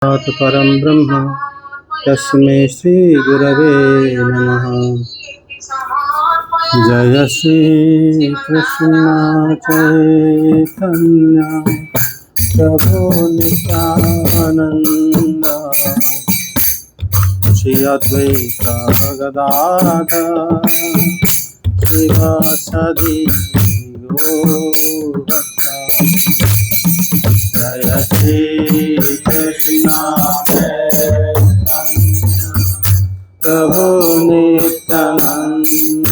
परं ब्रह्म तस्मै श्री गुरवे नमः। जय श्री कृष्ण चैतन्य प्रभु नित्यानंद श्री अद्वैत गदाधर श्रीवासदि गौरभक्ता। जय श्री कृष्ण प्रभु नित्यानंद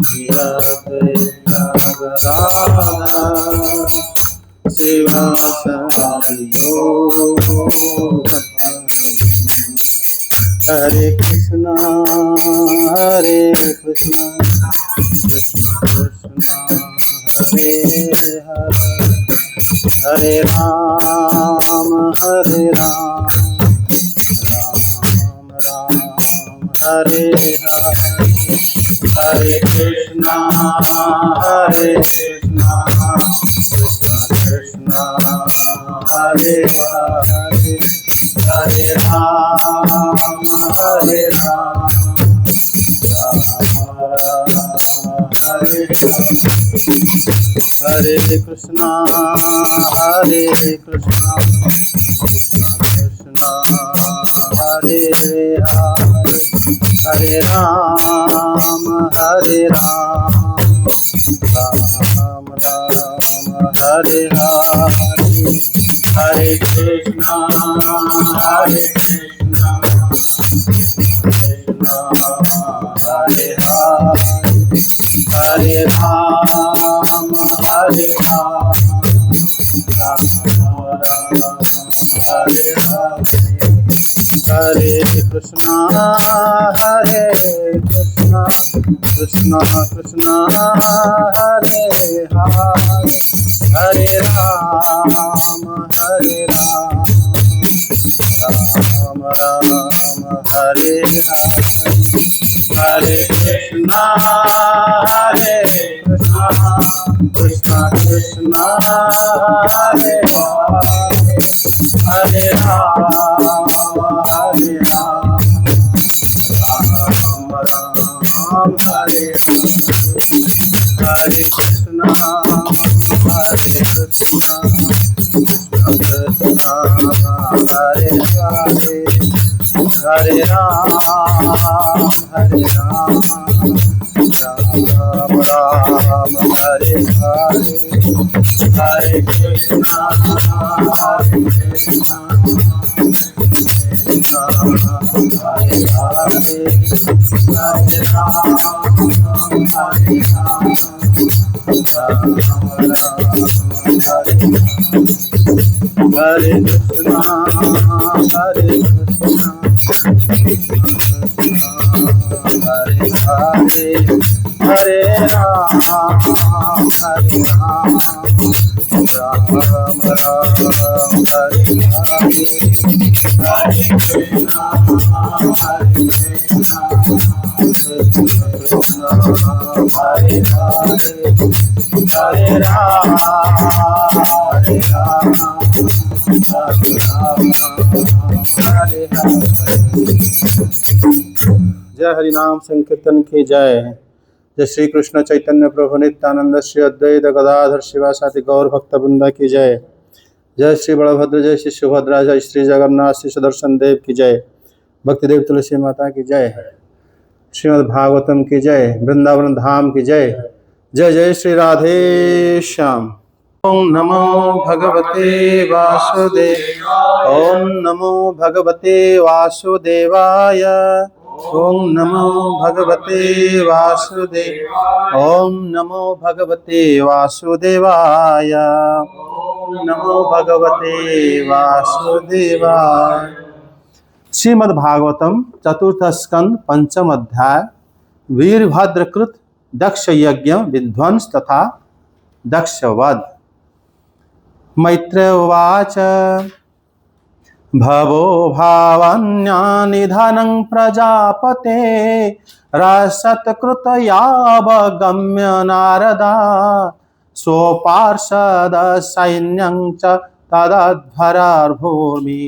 श्री अद्वैत गदाधर श्रीवासदि गौरभक्ता। हरे कृष्णा कृष्ण कृष्ण हरे हरे, हरे राम राम राम हरे हरे। हरे कृष्णा कृष्ण कृष्ण हरे हरे, हरे राम हरे हरे कृष्णा कृष्ण कृष्ण हरे हरे, हरे राम राम राम हरे हरे। हरे कृष्णा कृष्ण हरे हरे, हरे राम हरे हरे कृष्णा कृष्ण कृष्ण हरे हरे, हरे राम राम राम हरे हरे। हरे कृष्णा कृष्ण कृष्ण हरे हरे, हरे राम राम राम हरे हरे। हरे कृष्णा कृष्ण कृष्ण हरे हरे, हरे राम राम राम हरे हरे। हरे कृष्णा कृष्ण हरे हरे, हरे राम हरे कृष्णा हरे हरे, हरे राम राम राम हरे हरे। हरे कृष्णा कृष्ण हरे हरे, हरे राम हरे हरे। जय हरि नाम संकीर्तन की जय। जय श्री कृष्ण चैतन्य प्रभु नित्यानंद श्री अद्वैत गदाधर शिवासादि गौर भक्त वृंदा की जय। जय श्री बलभद्र, जय श्री सुभद्रा, जय श्री जगन्नाथ, श्री सुदर्शन देव की जय। भक्ति देव तुलसी माता की जय। श्रीमद् भागवतम की जय। वृंदावन धाम की जय। जय जय श्री राधे श्याम। ओम नमो भगवते वासुदेव, ओम नमो भगवते वासुदेवाय, ओम नमो भगवते वासुदेव, ओम नमो भगवते वासुदेवाय, ओम नमो भगवते वासुदेवाय। श्रीमद् भागवतम चतुर्थ स्कंद पंचम अध्याय वीरभद्रकृत दक्ष यज्ञ विध्वंस तथा दक्षवध। मैत्रेय उवाच भवो भावन्यानिधनं प्रजापते रसत्कृतयावगम्य नारदा स्वपार्षद सैन्यं च तदध्वरर्भूमि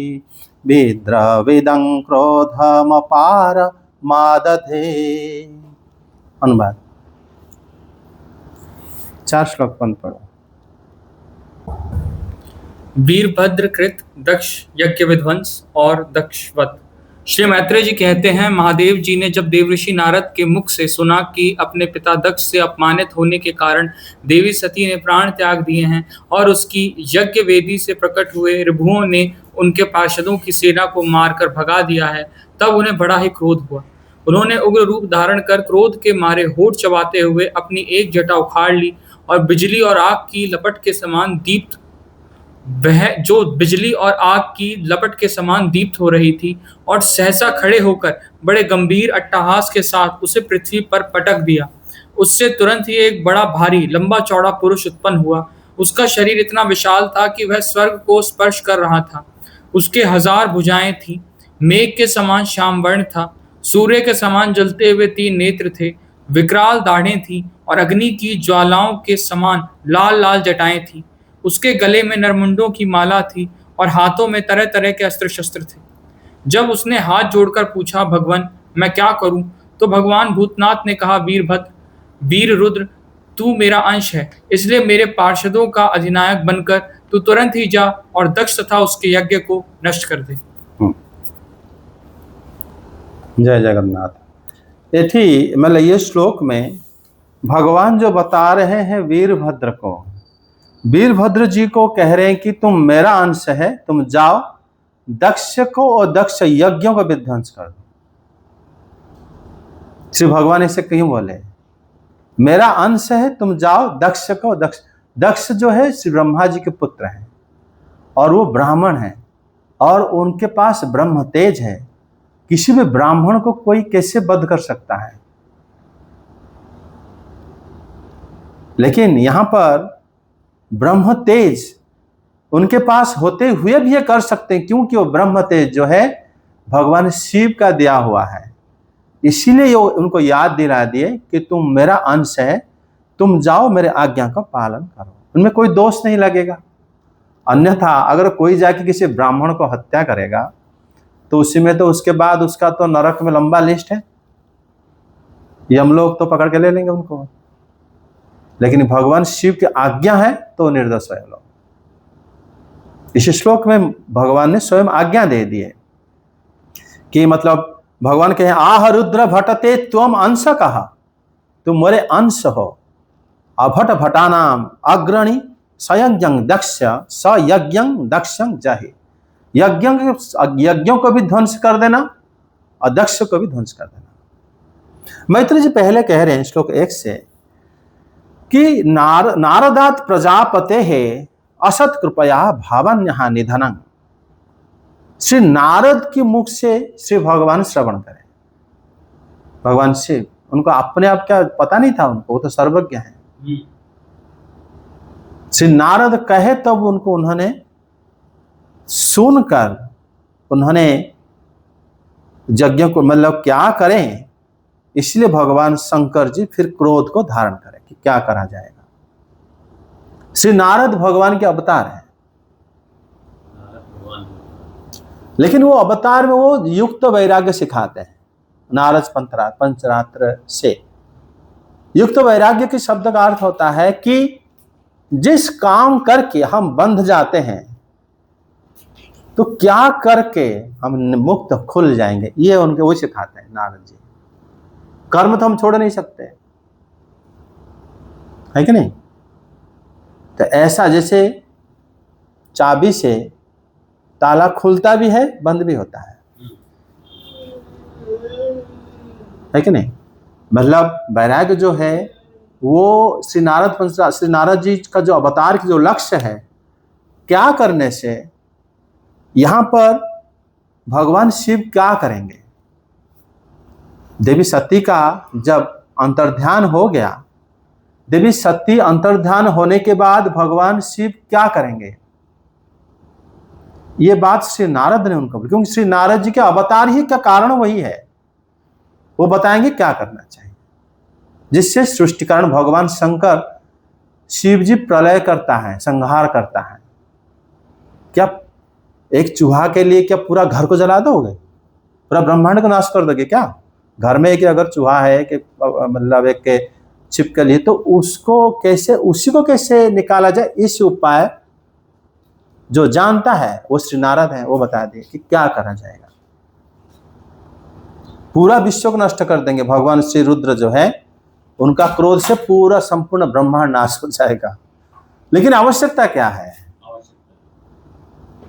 विद्रविदं क्रोधमपार मादधे। अनुवाद। 4 श्लोक पंथ पढ़ो। वीरभद्र कृत दक्ष यज्ञ विध्वंस और दक्षवत। श्री मैत्रेय जी कहते हैं, महादेव जी ने जब देवऋषि नारद के मुख से सुना कि अपने पिता दक्ष से अपमानित होने के कारण देवी सती ने प्राण त्याग दिए हैं और उसकी यज्ञ वेदी से प्रकट हुए ऋभुओं ने उनके पार्षदों की सेना को मारकर भगा दिया है, तब उन्हें बड़ा ही क्रोध हुआ। उन्होंने उग्र रूप धारण कर क्रोध के मारे होठ चबाते हुए अपनी एक जटा उखाड़ ली और बिजली और आग की लपट के समान दीप्त वह जो बिजली और आग की लपट के समान दीप्त हो रही थी, और सहसा खड़े होकर बड़े गंभीर अट्टहास के साथ उसे पृथ्वी पर पटक दिया। उससे तुरंत ही एक बड़ा भारी लंबा चौड़ा पुरुष उत्पन्न हुआ। उसका शरीर इतना विशाल था कि वह स्वर्ग को स्पर्श कर रहा था। उसके 1000 भुजाएं थीं, मेघ के समान श्याम वर्ण था, सूर्य के समान जलते हुए 3 नेत्र थे, विकराल दाढ़ें थीं और अग्नि की ज्वालाओं के समान लाल लाल जटाएं थीं। उसके गले में नरमुंडों की माला थी और हाथों में तरह तरह के अस्त्र शस्त्र थे। जब उसने हाथ जोड़कर पूछा, भगवान मैं क्या करूं, तो भगवान भूतनाथ ने कहा, वीरभद्र, वीर रुद्र, तू मेरा अंश है, इसलिए मेरे पार्षदों का अधिनायक बनकर तू तुरंत ही जा और दक्ष तथा उसके यज्ञ को नष्ट कर दे। जय जगन्नाथ। एथी मतलब ये श्लोक में भगवान जो बता रहे हैं वीरभद्र को, वीरभद्र जी को कह रहे हैं कि तुम मेरा अंश है, तुम जाओ दक्ष को और दक्ष यज्ञों का विध्वंस कर दो। श्री भगवान ऐसे क्यों बोले? मेरा अंश है, तुम जाओ दक्ष को। दक्ष जो है श्री ब्रह्मा जी के पुत्र हैं और वो ब्राह्मण हैं और उनके पास ब्रह्म तेज है। किसी भी ब्राह्मण को कोई कैसे वध कर सकता है? लेकिन यहां पर ब्रह्म तेज उनके पास होते हुए भी ये कर सकते हैं, क्योंकि वो ब्रह्म तेज जो है भगवान शिव का दिया हुआ है। इसीलिए ये उनको याद दिला दिए कि तुम मेरा अंश है, तुम जाओ मेरे आज्ञा का पालन करो। उनमें कोई दोष नहीं लगेगा। अन्यथा अगर कोई जाके किसी ब्राह्मण को हत्या करेगा तो उसी में तो उसके बाद उसका तो नरक में लंबा लिस्ट है, यम लोग तो पकड़ के ले लेंगे उनको। लेकिन भगवान शिव की आज्ञा है तो निर्दोष है लोग। इस श्लोक में भगवान ने स्वयं आज्ञा दे दी है कि मतलब भगवान कहे, आह रुद्र भटते त्वम अंश कहा, तुम मेरे अंश हो। अभट भटानाम अग्रणी सयज्ञं दक्ष स यज्ञं दक्षं जाहि। यज्ञों को भी ध्वंस कर देना और दक्ष को भी ध्वंस कर देना। मैत्रेय जी पहले कह रहे हैं श्लोक 1 से कि नारदात प्रजापते है असत कृपया भावन्यहा निधनं। श्री नारद के मुख से श्री भगवान श्रवण करें। भगवान शिव, उनको अपने आप क्या पता नहीं था, उनको वो तो सर्वज्ञ है। श्री नारद कहे तब उनको उन्होंने सुनकर उन्होंने यज्ञ को मतलब क्या करें, इसलिए भगवान शंकर जी फिर क्रोध को धारण करें कि क्या करा जाएगा। श्री नारद भगवान के अवतार हैं, लेकिन वो अवतार में वो युक्त वैराग्य सिखाते हैं। नारद पंचरात्र से युक्त वैराग्य के शब्द का अर्थ होता है कि जिस काम करके हम बंध जाते हैं तो क्या करके हम मुक्त खुल जाएंगे, ये उनके वो सिखाते हैं नारद जी। कर्म तो हम छोड़ नहीं सकते, है कि नहीं? तो ऐसा जैसे चाबी से ताला खुलता भी है, बंद भी होता है कि नहीं? मतलब वैराग्य जो है वो श्री नारद जी का जो अवतार की जो लक्ष्य है, क्या करने से यहां पर भगवान शिव क्या करेंगे। देवी सती का जब अंतर्ध्यान हो गया, देवी सती अंतर्ध्यान होने के बाद भगवान शिव क्या करेंगे, ये बात श्री नारद ने उनको, क्योंकि श्री नारद जी के अवतार ही का कारण वही है, वो बताएंगे क्या करना चाहिए, जिससे सृष्टिकरण भगवान शंकर शिव जी प्रलय करता है, संहार करता है। क्या एक चूहा के लिए क्या पूरा घर को जला दोगे, पूरा ब्रह्मांड को नाश कर दोगे क्या? घर में एक अगर चूहा है कि मतलब एक के छिपकली, तो उसको कैसे, उसी को कैसे निकाला जाए, इस उपाय जो जानता है वो श्री नारद है, वो बता दिए कि क्या करा जाएगा। पूरा विश्व को नष्ट कर देंगे। भगवान श्री रुद्र जो है उनका क्रोध से पूरा संपूर्ण ब्रह्मांड नाश हो जाएगा। लेकिन आवश्यकता क्या है?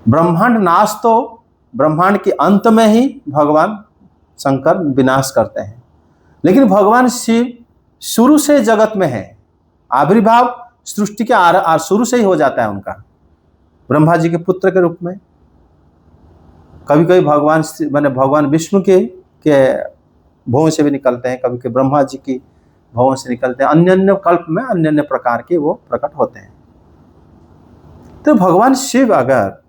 ब्रह्मांड नाश तो ब्रह्मांड के अंत में ही भगवान शंकर विनाश करते हैं, लेकिन भगवान शिव शुरू से जगत में है। आविर्भाव सृष्टि के शुरू से ही हो जाता है उनका, ब्रह्मा जी के पुत्र के रूप में। कभी कभी भगवान विष्णु के भवन से भी निकलते हैं, कभी कभी ब्रह्मा जी की भवन से निकलते हैं। अन्य अन्य कल्प में अन्य अन्य प्रकार के वो प्रकट होते हैं। तो भगवान शिव अगर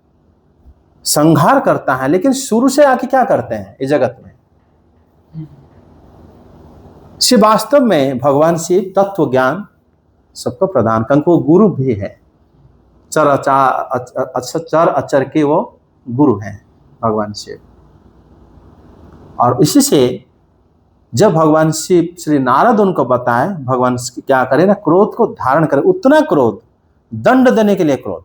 संहार करता है, लेकिन शुरू से आके क्या करते हैं इस जगत में? शिव वास्तव में भगवान शिव तत्व ज्ञान सबको प्रदान कर, वो गुरु भी है। चर अचर के वो गुरु हैं भगवान शिव। और इसी से जब भगवान शिव श्री नारद उनको बताए भगवान क्या करे ना, क्रोध को धारण करे। उतना क्रोध, दंड देने के लिए क्रोध,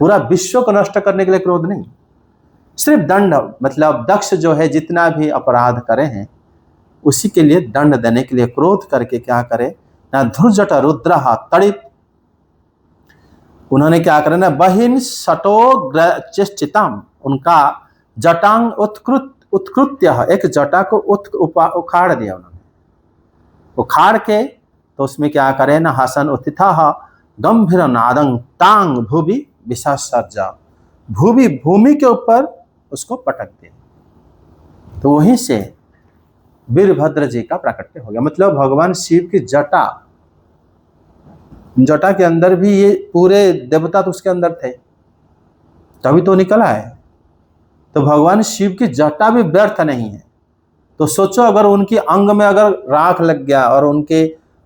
पूरा विश्व को नष्ट करने के लिए क्रोध नहीं, सिर्फ दंड। मतलब दक्ष जो है जितना भी अपराध करे हैं उसी के लिए दंड देने के लिए क्रोध करके क्या करे ना, धुर्जट रुद्र तड़ित, उन्होंने क्या करे ना, बहिन सटो चेष्टितम, उनका जटांग उत्कृत्य, एक जटा को उखाड़ दिया उन्होंने। उखाड़ के तो उसमें क्या करे ना, हसन उत्थिता गंभीर नादंग टांग भूवि विशासर्जा, भूमि के ऊपर उसको पटक दिया। तो वहीं से वीरभद्र जी का प्राकट्य हो गया। मतलब भगवान शिव की जटा के अंदर भी ये पूरे देवता तो उसके अंदर थे, तभी तो निकला है। तो भगवान शिव की जटा भी व्यर्थ नहीं है। तो सोचो अगर उनकी अंग में अगर राख लग गया और उनके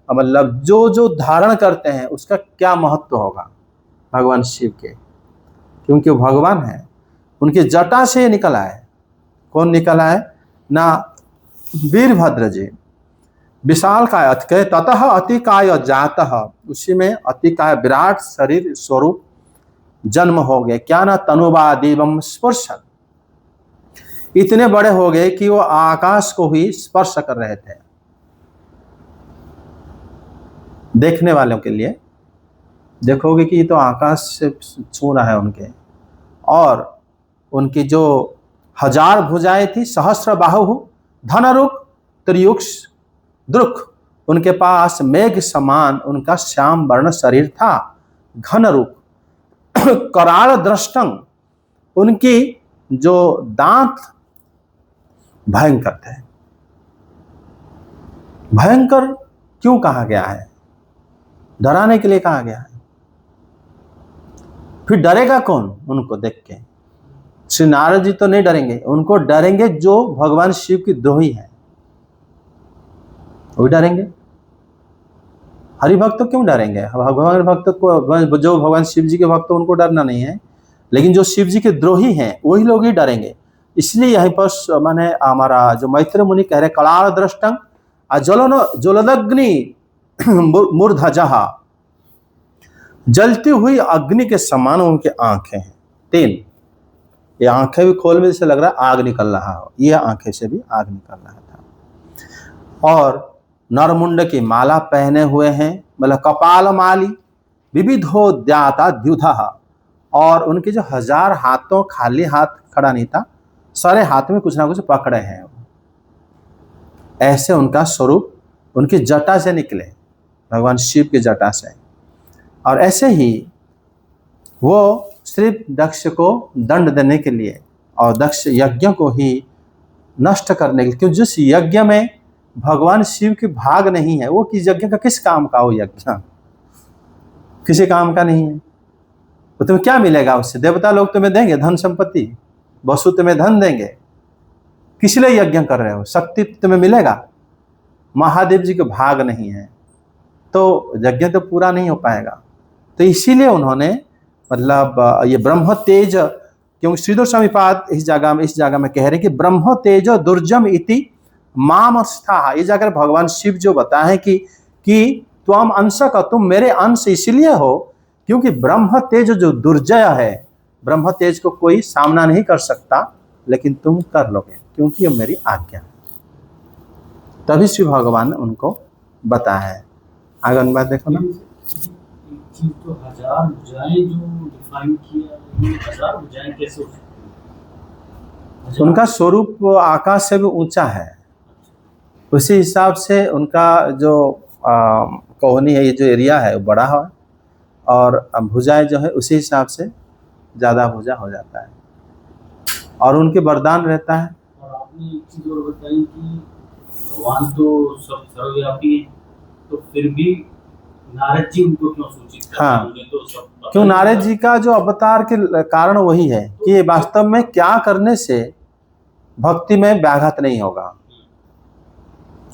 मतलब जो जो धारण करते हैं उसका क्या महत्व होगा भगवान शिव के, क्योंकि वो भगवान है। उनकी जटा से निकला है। कौन निकला है ना? वीरभद्र जी। विशाल काय अतिकय ततः अतिकाय जातः, उसी में अतिकाय विराट शरीर स्वरूप जन्म हो गए। क्या ना तनुवादिवम स्पर्शन, इतने बड़े हो गए कि वो आकाश को ही स्पर्श कर रहे थे। देखने वालों के लिए देखोगे कि ये तो आकाश से छू रहा है उनके। और उनकी जो 1000 भुजाएं थी, सहस्र बाहु धनरुक त्रियुक्ष द्रुक, उनके पास मेघ समान उनका श्याम वर्ण शरीर था। घन रूप कराल दृष्टंग, उनकी जो दांत भयंकर थे। भयंकर क्यों कहा गया है? डराने के लिए कहा गया है। फिर डरेगा कौन उनको देख के? श्री नारद जी तो नहीं डरेंगे, उनको डरेंगे जो भगवान शिव की द्रोही है, वो डरेंगे। हरिभक्त क्यों डरेंगे? भगवान भक्त को, जो भगवान शिव जी के भक्त उनको डरना नहीं है, लेकिन जो शिव जी के द्रोही हैं वही लोग ही डरेंगे। इसलिए यहीं पर माने हमारा जो मैत्र मुनि कह रहे कलाल दृष्टंग ज्वलदग्नि मूर्धजहा, जलती हुई अग्नि के समान उनके आंखें हैं। 3, ये आंखें भी खोल में जैसे लग रहा है आग निकल रहा हो, ये आंखें से भी आग निकल रहा था। और नरमुंड की माला पहने हुए हैं, मतलब कपाल माली विविधोद्याता द्युधा, और उनके जो 1000 हाथों, खाली हाथ खड़ा नहीं था, सारे हाथ में कुछ ना कुछ पकड़े हैं। ऐसे उनका स्वरूप उनकी जटा से निकले, भगवान शिव की जटा से। और ऐसे ही वो सिर्फ दक्ष को दंड देने के लिए और दक्ष यज्ञ को ही नष्ट करने के लिए, क्योंकि जिस यज्ञ में भगवान शिव की भाग नहीं है, वो किस यज्ञ का, किस काम का? वो यज्ञ किसी काम का नहीं है। तो तुम्हें क्या मिलेगा उससे? देवता लोग तुम्हें देंगे धन संपत्ति, वसु तुम्हें धन देंगे, किस लिए यज्ञ कर रहे हो? शक्ति तुम्हें मिलेगा, महादेव जी के भाग नहीं है, तो यज्ञ तो पूरा नहीं हो पाएगा। तो इसीलिए उन्होंने मतलब ये ब्रह्म तेज, क्योंकि श्रीधर स्वामी पाद इस जगह में कह रहे हैं कि ब्रह्म तेज दुर्जम इति माम स्था। ये जाकर भगवान शिव जो बताए कि त्वम अंश का, तुम मेरे अंश इसलिए हो क्योंकि ब्रह्म तेज जो दुर्जय है, ब्रह्म तेज को कोई सामना नहीं कर सकता, लेकिन तुम कर लोगे क्योंकि ये मेरी आज्ञा है। तभी शिव भगवान ने उनको बताया है। आगे अनुवाद देखो ना। तो हजार भुजाएं जो डिफाइन किया, ये हजार भुजाएं कैसे हो सकती हैं? उनका स्वरूप आकाश से भी ऊंचा है, उसी हिसाब से उनका जो कोहनी है, ये जो एरिया है वो बड़ा है, और भुजाएं जो है उसी हिसाब से ज़्यादा भुजा हो जाता है, और उनके वरदान रहता है। और आपने एक चीज और बताई कि भगवान तो सब सर्वव्यापी है, तो फिर भी नारद जी उनको क्यों सूचित करते हैं? हाँ। मुझे तो सब पता क्यों ही नारद था। जी का जो अवतार के कारण वही है कि वास्तव में क्या करने से भक्ति में व्याघात नहीं होगा,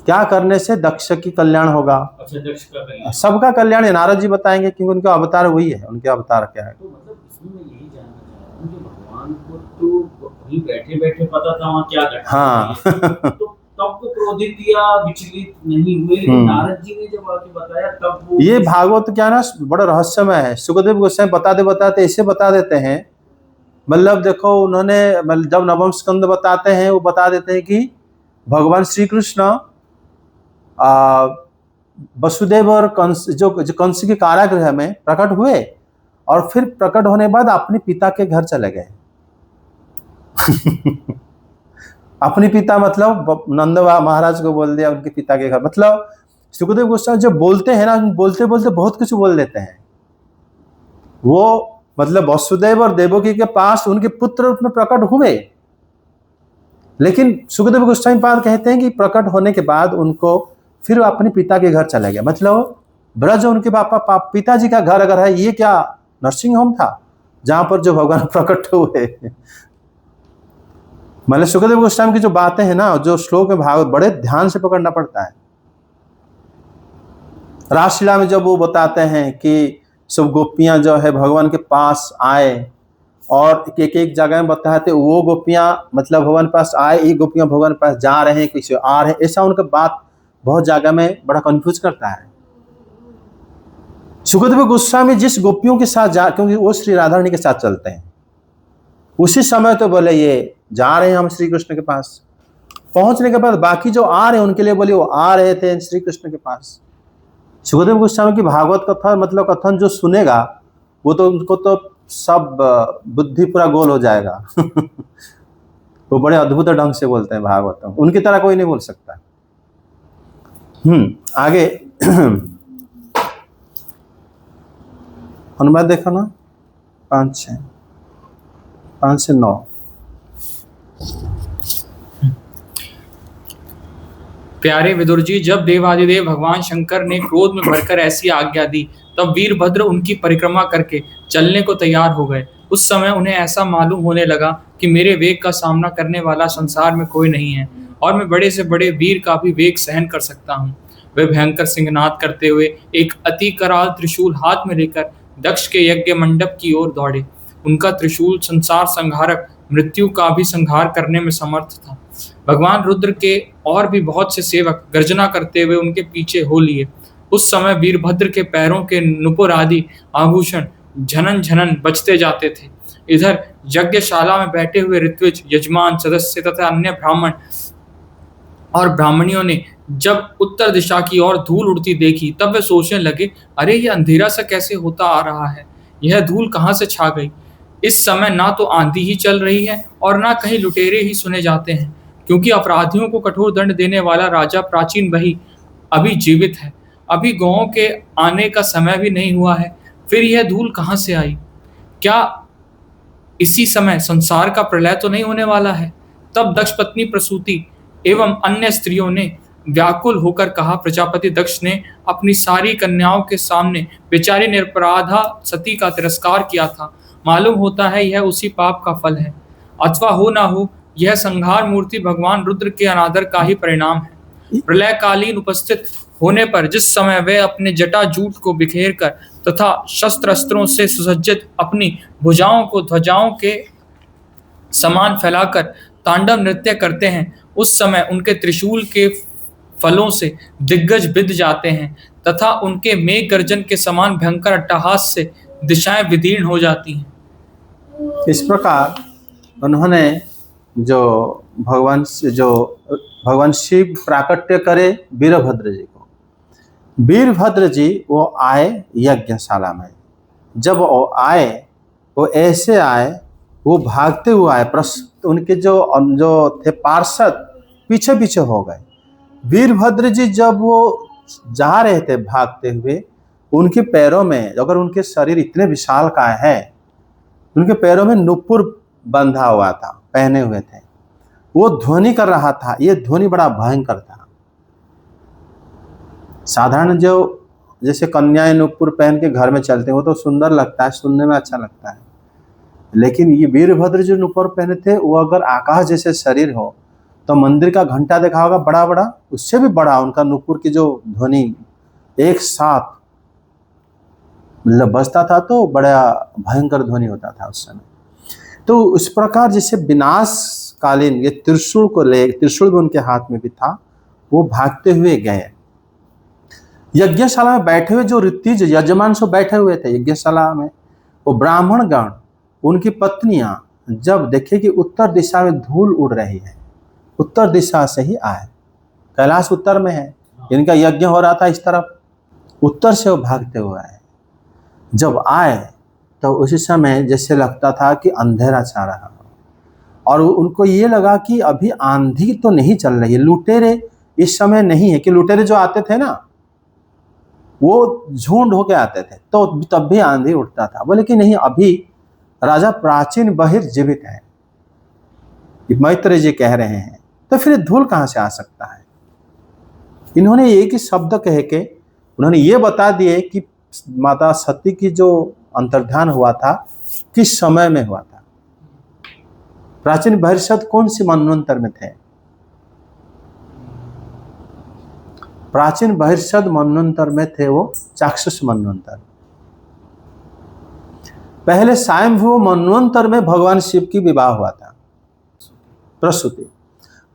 क्या करने से दक्ष की कल्याण होगा, अच्छा, दक्ष का कल्याण। सबका कल्याण ये नारद जी बताएंगे, क्योंकि उनका अवतार वही है। उनके अवतार क्या है? तो मतलब इसमें मैं यही जानना चाह रहा हूँ कि भगवान को तो वहीं बैठे बैठे पता था वहाँ क्या घटना हाँ। हो रही है। तो तब वो क्रोधित या विचलित नहीं हुए, लेकिन नारद जी ने जब आके बताया तब वो ये भागवत क्या ना बड़ा रहस्यमय है। सुखदेव गोस्वामी बताते ऐसे बता देते हैं, मतलब देखो उन्होंने जब नवम स्कंद बताते हैं वो बता देते हैं कि भगवान श्री कृष्ण वसुदेव और कंस जो कंस के कारागृह में प्रकट हुए, और फिर प्रकट होने बाद अपने पिता के घर चले गए। अपने पिता मतलब नंद महाराज को बोल दिया उनके पिता के घर। मतलब सुखदेव गोस्वामी जब बोलते हैं ना, बोलते बोलते बहुत कुछ बोल देते हैं। वो मतलब वसुदेव और देवकी के पास उनके पुत्र रूप में प्रकट हुए, लेकिन सुखदेव गोस्वामी पाद कहते हैं कि प्रकट होने के बाद उनको फिर अपने पिता के घर चले गया। मतलब ब्रज उनके पिताजी का घर अगर है, ये क्या नर्सिंग होम था जहां पर जो भगवान प्रकट हुए। मतलब सुखदेव गोस्वामी की जो बातें हैं ना, जो श्लोक में भाव बड़े ध्यान से पकड़ना पड़ता है। रासलीला में जब वो बताते हैं कि सब गोपियां जो है भगवान के पास आए, और एक जगह में बताते वो गोपियां मतलब भगवान के पास आए, एक गोपियां भगवान के पास जा रहे हैं, किसी आ रहे हैं, ऐसा उनका बात बहुत जगह में बड़ा कंफ्यूज करता है। सुखदेव गोस्वामी जिस गोपियों के साथ क्योंकि वो श्री राधा रानी के साथ चलते हैं, उसी समय तो बोले ये जा रहे हैं हम श्री कृष्ण के पास। पहुंचने के बाद बाकी जो आ रहे हैं उनके लिए बोले वो आ रहे थे श्री कृष्ण के पास। सुखदेव गोस्वामी की भागवत कथा मतलब कथन जो सुनेगा वो तो उनको तो सब बुद्धि पूरा गोल हो जाएगा। वो बड़े अद्भुत ढंग से बोलते हैं भागवत, उनकी तरह कोई नहीं बोल सकता। आगे अनुवाद देखो ना, 5 से 9। प्यारे विदुर जी, जब देवादिदेव भगवान शंकर ने क्रोध में भरकर ऐसी आज्ञा दी, तब वीरभद्र उनकी परिक्रमा करके चलने को तैयार हो गए। उस समय उन्हें ऐसा मालूम होने लगा कि मेरे वेग का सामना करने वाला संसार में कोई नहीं है, और मैं बड़े से बड़े वीर का भी वेग सहन कर सकता हूँ। वे भयंकर सिंहनाद करते हुए एक अति कराल त्रिशूल हाथ में लेकर दक्ष के यज्ञ मंडप की ओर दौड़े। उनका त्रिशूल संसार संहारक मृत्यु का भी संहार करने में समर्थ था। भगवान रुद्र के और भी बहुत से सेवक गर्जना करते हुए उनके पीछे हो लिए। उस समय वीरभद्र के पैरों के नुपुर आदि आभूषण झनन झनन बजते जाते थे। इधर यज्ञशाला में बैठे हुए ऋत्विज, यजमान, सदस्य तथा अन्य ब्राह्मण और ब्राह्मणियों ने जब उत्तर दिशा की ओर धूल उड़ती देखी, तब वे सोचने लगे, अरे ये अंधेरा सा कैसे होता आ रहा है, यह धूल कहाँ से छा गई। इस समय ना तो आंधी ही चल रही है और ना कहीं लुटेरे ही सुने जाते हैं, क्योंकि अपराधियों को कठोर दंड देने वाला राजा प्राचीन वही अभी जीवित है। अभी गौओं के आने का समय भी नहीं हुआ है, फिर यह धूल कहाँ से आई? क्या इसी समय संसार का प्रलय तो नहीं होने वाला है? तब दक्ष पत्नी प्रसूति एवं अन्य स्त्रियों ने व्याकुल होकर कहा, प्रजापति दक्ष ने अपनी सारी कन्याओं के सामने बेचारी निरपराधा सती का तिरस्कार किया था। मालूम होता है यह उसी पाप का फल है, अथवा हो ना हो यह संहार मूर्ति भगवान रुद्र के अनादर का ही परिणाम है। प्रलयकालीन उपस्थित होने पर जिस समय वे अपने जटा जूट को बिखेर कर तथा शस्त्र अस्त्रों से सुसज्जित अपनी भुजाओं को ध्वजाओं के समान फैलाकर तांडव नृत्य करते हैं, उस समय उनके त्रिशूल के फलों से दिग्गज बिध जाते हैं तथा उनके मेघ गर्जन के समान भयंकर अट्टहास से दिशाएं विदीर्ण हो जाती हैं। इस प्रकार उन्होंने भगवान शिव प्राकट्य करे वीरभद्र जी को। वीरभद्र जी वो आए यज्ञशाला में। जब वो आए वो ऐसे आए, वो भागते हुए आए। उनके जो थे पार्षद पीछे पीछे हो गए। वीरभद्र जी जब वो जा रहे थे भागते हुए, उनके पैरों में, अगर उनके शरीर इतने विशाल का है, उनके पैरों में नुपुर बंधा हुआ था, पहने हुए थे। वो ध्वनि कर रहा था। ये ध्वनि बड़ा भयंकर था। साधारण जो जैसे कन्याएं नुपुर पहन के घर में चलते हैं वो तो सुंदर लगता है, सुनने में अच्छा लगता है, लेकिन ये वीरभद्र जो नुपुर पहने थे वो अगर आकाश जैसे शरीर हो तो मंदिर का घंटा देखा होगा बड़ा बड़ा, उससे भी बड़ा उनका नुपुर की जो ध्वनि एक साथ मतलब बजता था, तो बड़ा भयंकर ध्वनि होता था उस समय। तो उस प्रकार जैसे विनाशकालीन ये त्रिशूल भी उनके हाथ में भी था, वो भागते हुए गए। यज्ञशाला में बैठे हुए जो ऋत्विज यजमान सब बैठे हुए थे यज्ञशाला में, वो ब्राह्मण गण, उनकी पत्नियां जब देखे कि उत्तर दिशा में धूल उड़ रही है, उत्तर दिशा से ही आए, कैलाश उत्तर में है, इनका यज्ञ हो रहा था इस तरफ, उत्तर से वो भागते हुए आए। जब आए तो उसी समय जैसे लगता था कि अंधेरा छा रहा हो, और उनको ये लगा कि अभी आंधी तो नहीं चल रही है, लुटेरे इस समय नहीं है। कि लुटेरे जो आते थे ना वो झुंड होके आते थे, तो तब भी आंधी उठता था। बोले कि नहीं, अभी राजा प्राचीन बहिर जीवित है, मैत्रेय जी कह रहे हैं, तो फिर धूल कहाँ से आ सकता है। इन्होंने एक ही शब्द कह के उन्होंने ये बता दिए कि माता सती की जो अंतर्धान हुआ था किस समय में हुआ था। प्राचीन बहिर्षद कौन सी मनवंतर में थे? प्राचीन बहिर्षद मनवंतर में थे वो चाक्षुष मनवंतर। पहले स्वयंभू मनवंतर में भगवान शिव की विवाह हुआ था।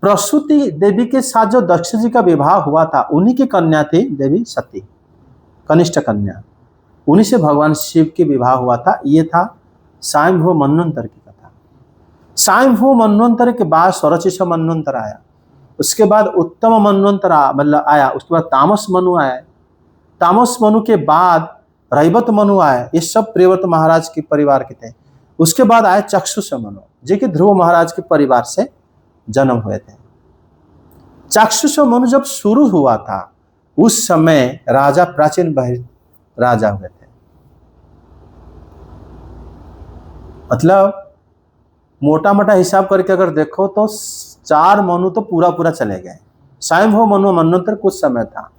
प्रसूति देवी के साथ जो दक्ष जी का विवाह हुआ था, उन्हीं की कन्या थी देवी सती, कनिष्ठ कन्या, उन्हीं से भगवान शिव की विवाह हुआ था। ये था स्वयंभू मनवंतर की कथा। स्वयंभू मनवंतर के बाद स्वरचिष मनवंतर आया, उसके बाद उत्तम मनवंतर मतलब आया, उसके बाद तामस मनु आया, तामस मनु के बाद रैवत मनु आया। ये सब प्रियव्रत महाराज के परिवार के थे। उसके बाद आया चक्षुष मनु, जो कि ध्रुव महाराज के परिवार से जन्म हुए थे। चाक्षुष मनु जब शुरू हुआ था उस समय राजा प्राचीन बहिर राजा हुए थे। मतलब मोटा मोटा हिसाब करके अगर देखो तो 4 मनु तो पूरा चले गए। स्वयंभू मनु मनवंतर कुछ समय था,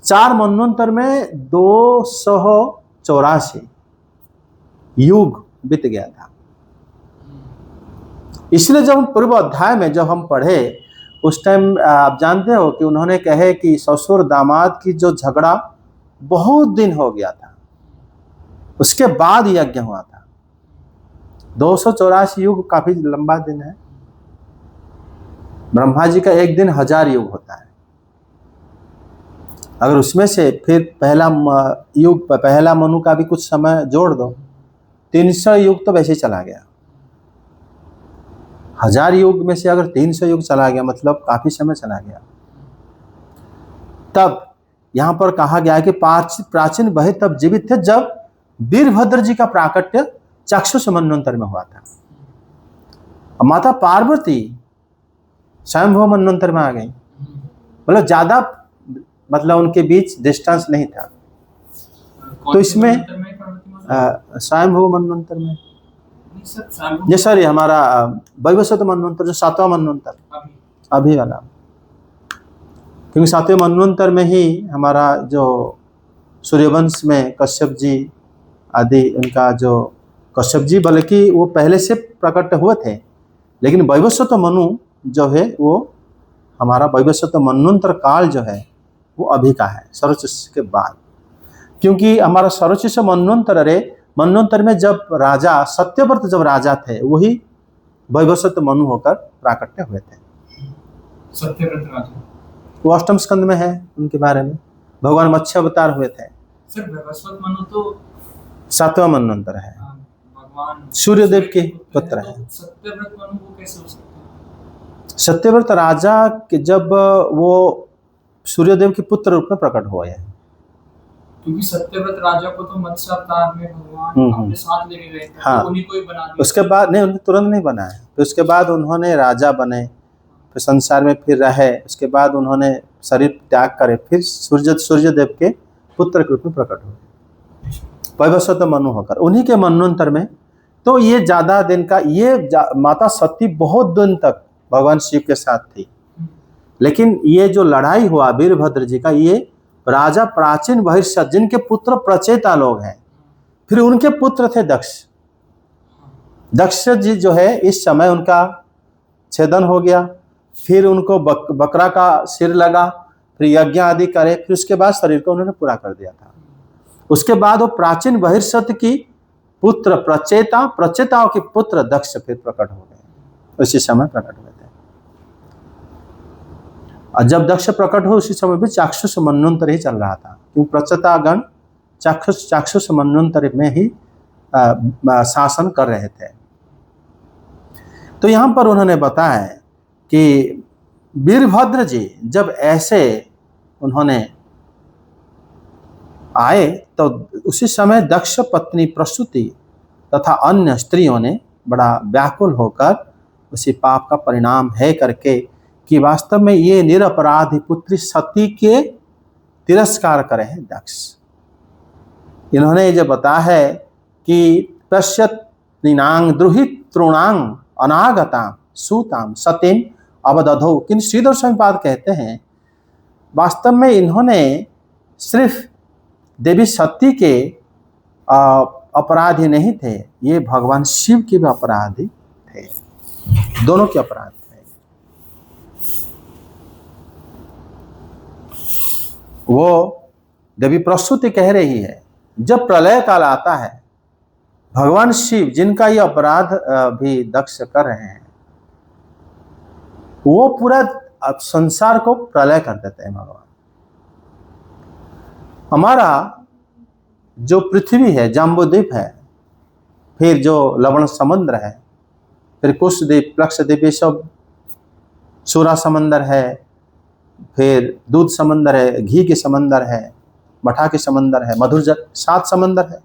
4 मनवंतर में 284 युग बीत गया था। इसलिए जब हम पूर्व अध्याय में जब हम पढ़े उस टाइम आप जानते हो कि उन्होंने कहे कि ससुर दामाद की जो झगड़ा बहुत दिन हो गया था, उसके बाद यज्ञ हुआ था। 284 युग काफी लंबा दिन है। ब्रह्मा जी का एक दिन 1000 युग होता है। अगर उसमें से फिर पहला मनु का भी कुछ समय जोड़ दो, 300 युग तो वैसे ही चला गया। 1000 युग में से अगर 300 युग चला गया मतलब काफी समय चला गया। तब यहां पर कहा गया कि प्राचीन बहिर तब जीवित थे जब वीरभद्र जी का प्राकट्य चाक्षुष मनवंतर में हुआ था। माता पार्वती स्वयंभू मनवंतर में आ गई। मतलब ज्यादा मतलब उनके बीच डिस्टेंस नहीं था। तो इसमें स्वयंभू मनवंतर में ये सॉरी हमारा वैवस्वत मनवंतर जो 7वां मनवंतर अभी वाला, क्योंकि 7वें मनवंतर में ही हमारा जो सूर्यवंश में कश्यप जी आदि, उनका जो कश्यप जी बल्कि वो पहले से प्रकट हुए थे, लेकिन वैवस्वत मनु जो है वो हमारा वैवस्वत मनवंतर काल जो है वो अभी का है, सर्वचिष के बाद। क्योंकि हमारा सर्वोच्च मनवंतर रे, मनवंतर में जब राजा सत्यव्रत जब राजा थे वही वैवस्वत मनु होकर प्राकट्य हुए थे। सत्यव्रत राजा, वो अष्टम स्कंद में है उनके बारे में, भगवान मत्स्य अवतार हुए थे। सर वैवस्वत मनु तो 7वां मनवंतर है, भगवान सूर्यदेव के पुत्र है। तो सत्यव्रत मनु वो कैसे हो सकता है? सत्यव्रत राजा के जब वो सूर्यदेव के पुत्र रूप में प्रकट हुए हैं, क्योंकि सत्यव्रत राजा को तो मत्स्य अवतार में भगवान अपने साथ लेके गए थे, हाँ। तो उन्हीं को ही बना दिया। उसके बाद नहीं, उन्हें तुरंत नहीं बनाया, फिर उसके बाद उन्होंने राजा बने, फिर संसार में फिर रहे, उसके बाद उन्होंने शरीर त्याग करे, फिर सूर्यदेव के पुत्र के रूप में प्रकट हुए वैवस्वत मनु होकर उन्हीं के मनवंतर में। तो ये ज्यादा दिन का, ये माता सती बहुत दिन तक भगवान शिव के साथ थी, लेकिन ये जो लड़ाई हुआ वीरभद्र जी का, ये राजा प्राचीन बहिष्यत जिनके पुत्र प्रचेता लोग हैं, फिर उनके पुत्र थे दक्ष। दक्ष जी जो है इस समय उनका छेदन हो गया, फिर उनको बकरा का सिर लगा, फिर यज्ञ आदि करे, फिर उसके बाद शरीर को उन्होंने पूरा कर दिया था। उसके बाद वो प्राचीन बहिष्यत की पुत्र प्रचेताओं के पुत्र दक्ष फिर प्रकट हो गए, उसी समय प्रकट हुए थे। और जब दक्ष प्रकट हो उसी समय भी चाक्षुष मनवंतर ही चल रहा था, क्योंकि प्रचेतागण चाक्षुष मनवंतर में ही शासन कर रहे थे। तो यहाँ पर उन्होंने बताया कि वीरभद्र जी जब ऐसे उन्होंने आए तो उसी समय दक्ष पत्नी प्रसूति तथा अन्य स्त्रियों ने बड़ा व्याकुल होकर उसी पाप का परिणाम है करके कि वास्तव में ये निरपराधी पुत्री सती के तिरस्कार करे हैं दक्ष। इन्होंने जो बताया है कि पश्यत निनांग द्रुहित तृणांग अनागताम सूताम सतीम अवदधो, किंतु श्रीधर स्वामीपाद कहते हैं वास्तव में इन्होंने सिर्फ देवी सती के अपराधी नहीं थे, ये भगवान शिव के भी अपराधी थे, दोनों के अपराध थे। वो देवी प्रसूति कह रही है जब प्रलय काल आता है, भगवान शिव जिनका ये अपराध भी दक्ष कर रहे हैं, वो पूरा संसार को प्रलय कर देते हैं भगवान। हमारा जो पृथ्वी है, जम्बूद्वीप है, फिर जो लवण समुद्र है, फिर कुशद्वीप, लक्षद्वीप, ये सब सूरा समंदर है, फिर दूध समंदर है, घी के समंदर है, मठा के समंदर है, मधुर जल, 7 समंदर है।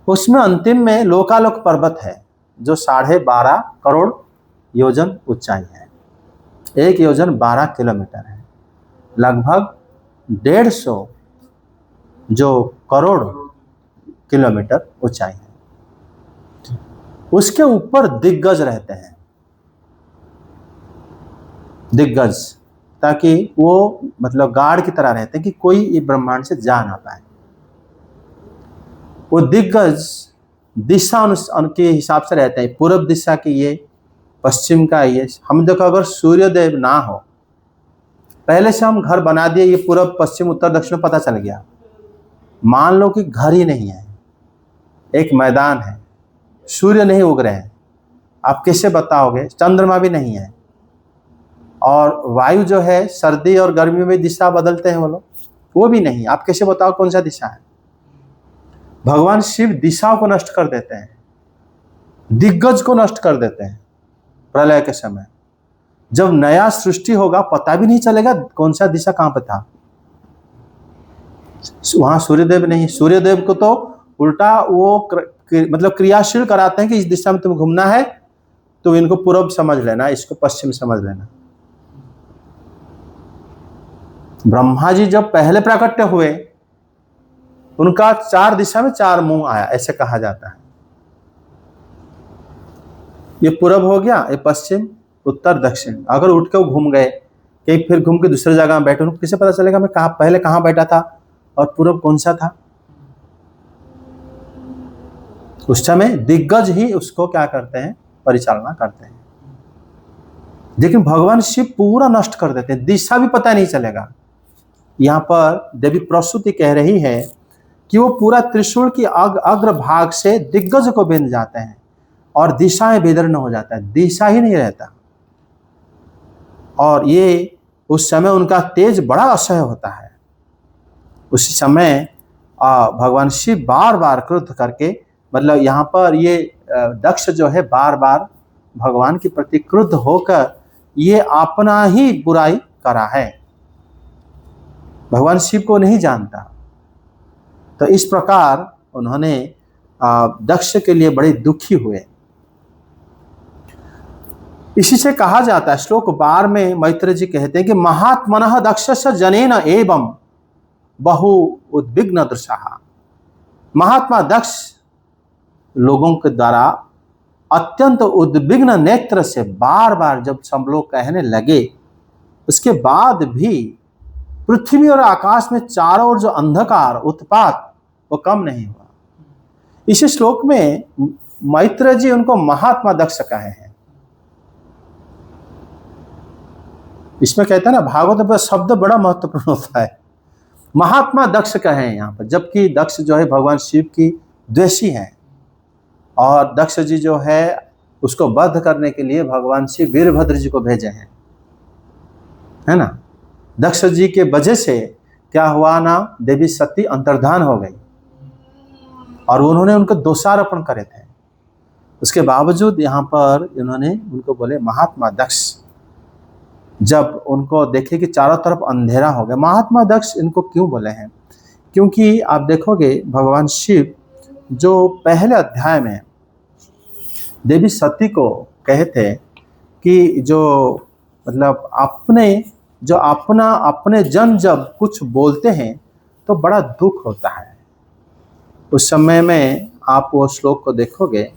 उसमें अंतिम में लोकालोक पर्वत है जो 12.5 करोड़ योजन ऊंचाई है, 1 योजन 12 किलोमीटर है, लगभग 150 जो करोड़ किलोमीटर ऊंचाई है। उसके ऊपर दिग्गज रहते हैं, दिग्गज, ताकि वो मतलब गार्ड की तरह रहते हैं कि कोई ये ब्रह्मांड से जा ना पाए। वो दिग्गज दिशा उनके हिसाब से रहते हैं, पूर्व दिशा की ये, पश्चिम का ये। हम देखो अगर सूर्यदेव ना हो, पहले से हम घर बना दिए, ये पूर्व पश्चिम उत्तर दक्षिण पता चल गया, मान लो कि घर ही नहीं है, एक मैदान है, सूर्य नहीं उग रहे हैं, आप कैसे बताओगे? चंद्रमा भी नहीं है, और वायु जो है सर्दी और गर्मी में दिशा बदलते हैं वो लोग, वो भी नहीं, आप कैसे बताओ कौन सा दिशा है? भगवान शिव दिशाओं को नष्ट कर देते हैं, दिग्गज को नष्ट कर देते हैं। प्रलय के समय जब नया सृष्टि होगा पता भी नहीं चलेगा कौन सा दिशा कहां पे था। वहां सूर्यदेव नहीं, सूर्यदेव को तो उल्टा वो मतलब क्रियाशील कराते हैं कि इस दिशा में तुम घूमना है तो इनको पूर्व समझ लेना, इसको पश्चिम समझ लेना। ब्रह्मा जी जब पहले प्राकट्य हुए, उनका 4 दिशा में 4 मुंह आया, ऐसे कहा जाता है। ये पूरब हो गया, ये पश्चिम, उत्तर, दक्षिण। अगर उठ के वो घूम गए, कहीं फिर घूम के दूसरी जगह बैठे, उनको कैसे पता चलेगा मैं पहले कहाँ बैठा था और पूरब कौन सा था? उस समय दिग्गज ही उसको क्या करते हैं, परिचालना करते हैं। लेकिन भगवान शिव पूरा नष्ट कर देते हैं, दिशा भी पता नहीं चलेगा। यहाँ पर देवी प्रसूति कह रही है कि वो पूरा त्रिशूल की अग्र भाग से दिग्गज को बिंद जाते हैं और दिशाएं विदीर्ण हो जाता है, दिशा ही नहीं रहता। और ये उस समय उनका तेज बड़ा असह्य होता है। उसी समय भगवान शिव बार बार क्रुद्ध करके, मतलब यहाँ पर ये दक्ष जो है बार बार भगवान के प्रति क्रुद्ध होकर ये अपना ही बुराई करा है, भगवान शिव को नहीं जानता। तो इस प्रकार उन्होंने दक्ष के लिए बड़े दुखी हुए। इसी से कहा जाता है, श्लोक 12 में मैत्रेय जी कहते हैं कि महात्मनः दक्षस्य जनेन एवं बहु उद्विग्न दृशः। महात्मा दक्ष लोगों के द्वारा अत्यंत उद्विग्न नेत्र से बार बार जब सब लोग कहने लगे, उसके बाद भी पृथ्वी और आकाश में चारों ओर जो अंधकार उत्पात वो कम नहीं हुआ। इसी श्लोक में मैत्रेय जी उनको महात्मा दक्ष कहे हैं। इसमें कहते हैं ना, भागवत में शब्द बड़ा महत्वपूर्ण होता है। महात्मा दक्ष कहे हैं यहाँ पर, जबकि दक्ष जो है भगवान शिव की द्वेषी है और दक्ष जी जो है उसको वध करने के लिए भगवान शिव वीरभद्र जी को भेजे हैं, है ना। दक्ष जी के वजह से क्या हुआ ना, देवी सती अंतर्धान हो गई और उन्होंने उनको दोषारोपण करे थे। उसके बावजूद यहाँ पर इन्होंने उनको बोले महात्मा दक्ष। जब उनको देखे कि चारों तरफ अंधेरा हो गया, महात्मा दक्ष इनको क्यों बोले हैं? क्योंकि आप देखोगे भगवान शिव जो पहले अध्याय में देवी सती को कहे थे कि जो मतलब अपने जन जब कुछ बोलते हैं तो बड़ा दुख होता है। उस समय में आप वो श्लोक को देखोगे,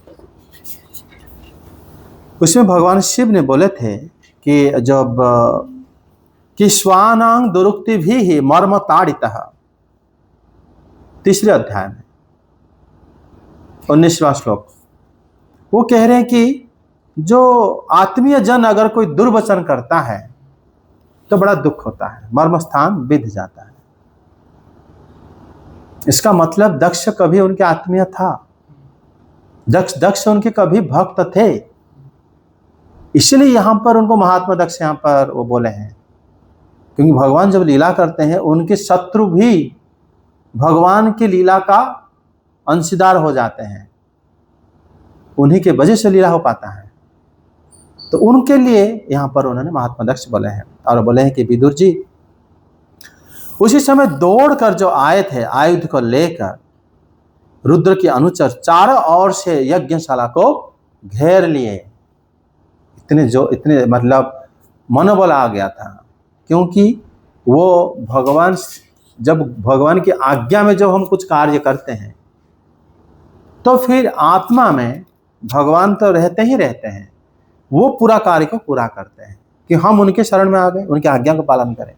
उसमें भगवान शिव ने बोले थे कि जब कि स्वानांग दुरुक्ति भी मर्म ताड़ितः, तीसरे अध्याय में 19वां श्लोक, वो कह रहे हैं कि जो आत्मीय जन अगर कोई दुर्वचन करता है तो बड़ा दुख होता है, मर्म स्थान विध जाता है। इसका मतलब दक्ष कभी उनके आत्मीय था, दक्ष उनके कभी भक्त थे, इसलिए यहां पर उनको महात्मा दक्ष यहां पर वो बोले हैं। क्योंकि भगवान जब लीला करते हैं उनके शत्रु भी भगवान की लीला का अंशीदार हो जाते हैं, उन्हीं के वजह से लीला हो पाता है। तो उनके लिए यहां पर उन्होंने महात्मा दक्ष बोले हैं। और बोले हैं कि विदुर जी उसी समय दौड़कर जो आए थे आयुध को लेकर, रुद्र के अनुचर चारों ओर से यज्ञशाला को घेर लिए। इतने मतलब मनोबल आ गया था, क्योंकि वो जब भगवान की आज्ञा में जब हम कुछ कार्य करते हैं तो फिर आत्मा में भगवान तो रहते ही रहते हैं, वो पूरा कार्य को पूरा करते हैं कि हम उनके शरण में आ गए, उनकी आज्ञा को पालन करें।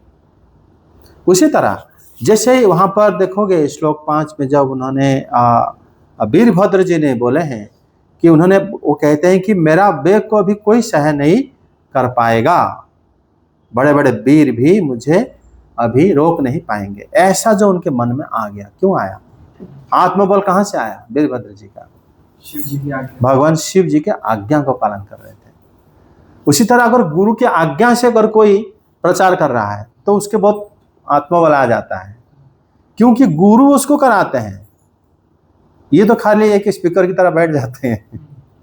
उसी तरह जैसे वहां पर देखोगे श्लोक 5 में जब उन्होंने वीरभद्र जी ने बोले हैं कि वो कहते हैं कि मेरा वेग को अभी कोई सहन नहीं कर पाएगा, बड़े बड़े वीर भी मुझे अभी रोक नहीं पाएंगे। ऐसा जो उनके मन में आ गया, क्यों आया? आत्मबल कहाँ से आया? वीरभद्र जी का, शिव जी की आज्ञा, भगवान शिव जी के आज्ञा को पालन कर रहे थे। उसी तरह अगर गुरु की आज्ञा से अगर कोई प्रचार कर रहा है तो उसके बहुत आत्मबल आ जाता है, क्योंकि गुरु उसको कराते हैं, ये तो खाली एक स्पीकर की तरह बैठ जाते हैं।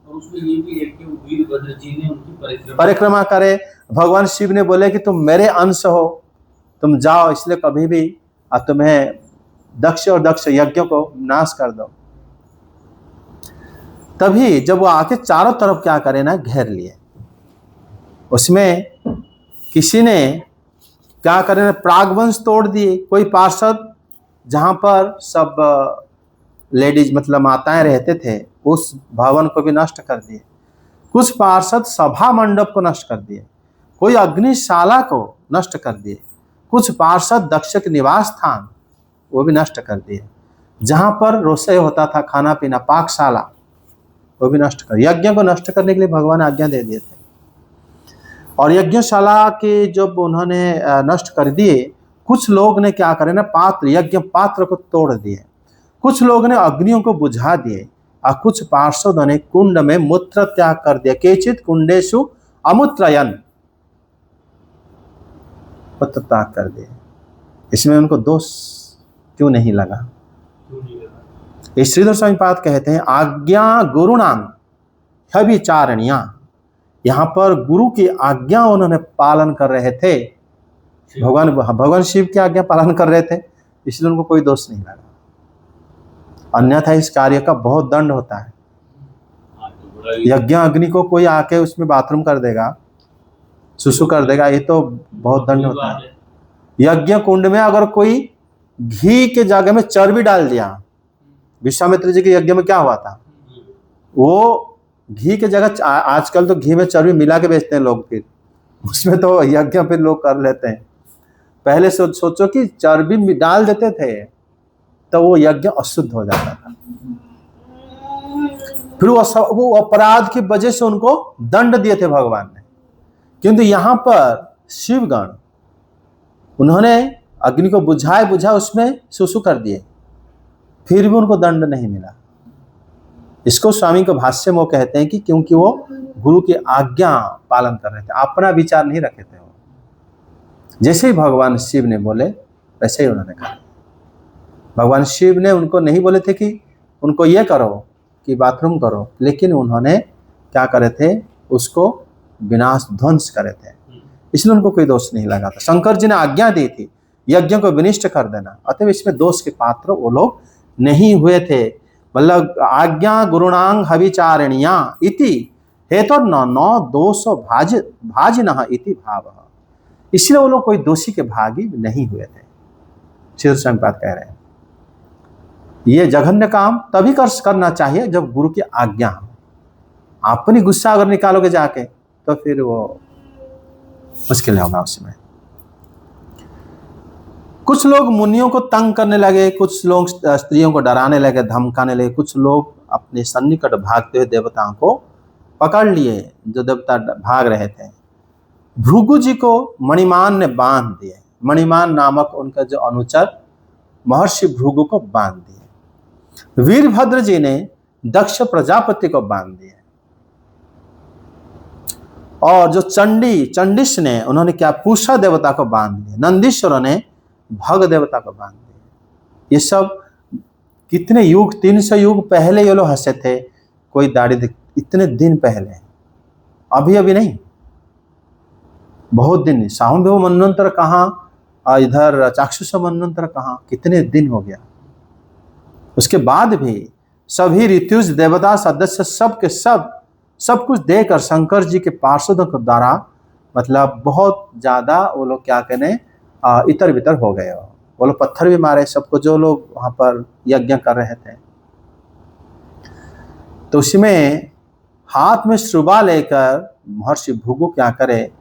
और उसमें ये भी है कि वीरभद्र जी ने उनकी परिक्रमा करे। भगवान शिव ने बोले कि तुम मेरे अंश हो, तुम जाओ, इसलिए कभी भी तुम्हें दक्ष और दक्ष यज्ञों को नाश कर दो। तभी जब वो आके चारों तरफ क्या करे ना, घेर लिए। उसमें किसी ने क्या करे, प्रागवंश तोड़ दिए। कोई पार्षद जहां पर सब लेडीज मतलब माताएं रहते थे उस भवन को भी नष्ट कर दिए। कुछ पार्षद सभा मंडप को नष्ट कर दिए, कोई अग्निशाला को नष्ट कर दिए, कुछ पार्षद दक्ष के निवास स्थान वो भी नष्ट कर दिए। जहां पर रसोई होता था, खाना पीना, पाकशाला, वो भी नष्ट कर, यज्ञ को नष्ट करने के लिए भगवान आज्ञा दे दिए थे। और यज्ञशाला के जब उन्होंने नष्ट कर दिए, कुछ लोग ने क्या करे ना, यज्ञ पात्र को तोड़ दिए। कुछ लोगों ने अग्नियों को बुझा दिए और कुछ पार्षदों ने कुंड में मूत्र त्याग कर दिया। केचित कुंडेषु अमूत्रयन, मूत्र त्याग कर दिए। इसमें उनको दोष क्यों नहीं लगा? क्यों नहीं लगा? श्रीधर स्वामी पाद कहते हैं आज्ञा गुरुणाम ह्यभिचारणिया, यहाँ पर गुरु की आज्ञा उन्होंने पालन कर रहे थे। भगवान शिव की आज्ञा पालन कर रहे थे, इसलिए उनको कोई दोष नहीं लगा। अन्यथा इस कार्य का बहुत दंड होता है। हाँ, तो बड़ा यज्ञ अग्नि को कोई आके उसमें बाथरूम कर देगा, सुसु कर देगा, ये तो बहुत दंड होता है। यज्ञ कुंड में अगर कोई घी के जगह में चर्बी डाल दिया, विश्वामित्र जी के यज्ञ में क्या हुआ था, वो घी के जगह आजकल तो घी में चर्बी मिला के बेचते हैं लोग, फिर उसमें तो यज्ञ फिर लोग कर लेते हैं। पहले सोचो कि चर्बी डाल देते थे तो वो यज्ञ अशुद्ध हो जाता था। फिर वो अपराध की वजह से उनको दंड दिए थे भगवान ने। किंतु यहाँ पर शिवगण उन्होंने अग्नि को बुझा उसमें सुसु कर दिए, फिर भी उनको दंड नहीं मिला। इसको स्वामी को भाष्य में वो कहते हैं कि क्योंकि वो गुरु की आज्ञा पालन कर रहे थे, अपना विचार नहीं रखे थे। वो जैसे ही भगवान शिव ने बोले वैसे ही उन्होंने कहा। भगवान शिव ने उनको नहीं बोले थे कि उनको ये करो कि बाथरूम करो, लेकिन उन्होंने क्या करे थे, उसको विनाश ध्वंस करे थे, इसलिए उनको कोई दोष नहीं लगा था। शंकर जी ने आज्ञा दी थी यज्ञ को विनिष्ट कर देना, अतः इसमें दोष के पात्र वो लोग नहीं हुए थे। मतलब आज्ञा गुरुणांग हविचारणिया इति हेतु न दोष भाजिनः इति भावः, इसलिए वो लोग कोई दोषी के भागी नहीं हुए थे। श्री संपाद कह रहे हैं ये जघन्य काम तभी करना चाहिए जब गुरु की आज्ञा हो। अपनी गुस्सा अगर निकालोगे जाके तो फिर वो मुश्किल होगा उसमें। कुछ लोग मुनियों को तंग करने लगे, कुछ लोग स्त्रियों को डराने लगे, धमकाने लगे, कुछ लोग अपने सन्निकट भागते हुए देवताओं को पकड़ लिए जो देवता भाग रहे थे। भृगु जी को मणिमान ने बांध दिए। मणिमान नामक उनका जो अनुचर महर्षि भृगु को बांध दिए। वीरभद्र जी ने दक्ष प्रजापति को बांध दिया। और जो चंडिश ने उन्होंने क्या पूषा देवता को बांध दिया। नंदीश्वर ने भग देवता को बांध दिया। ये सब कितने युग 300 युग पहले ये लोग हंसे थे, कोई दाढ़ी इतने दिन पहले, अभी नहीं, बहुत दिन। साहुंभव मनवंतर कहाँ, इधर चाक्षुष मनवंतर कहाँ, कितने दिन हो गया। उसके बाद भी सभी ऋतुज देवता सदस्य सब के सब कुछ देकर शंकर जी के पार्षदों के द्वारा मतलब बहुत ज्यादा वो लोग क्या कहने इतर बितर हो गए। वो लोग पत्थर भी मारे सबको, जो लोग वहां पर यज्ञ कर रहे थे। तो उसमें हाथ में श्रुबा लेकर महर्षि भृगु क्या करे,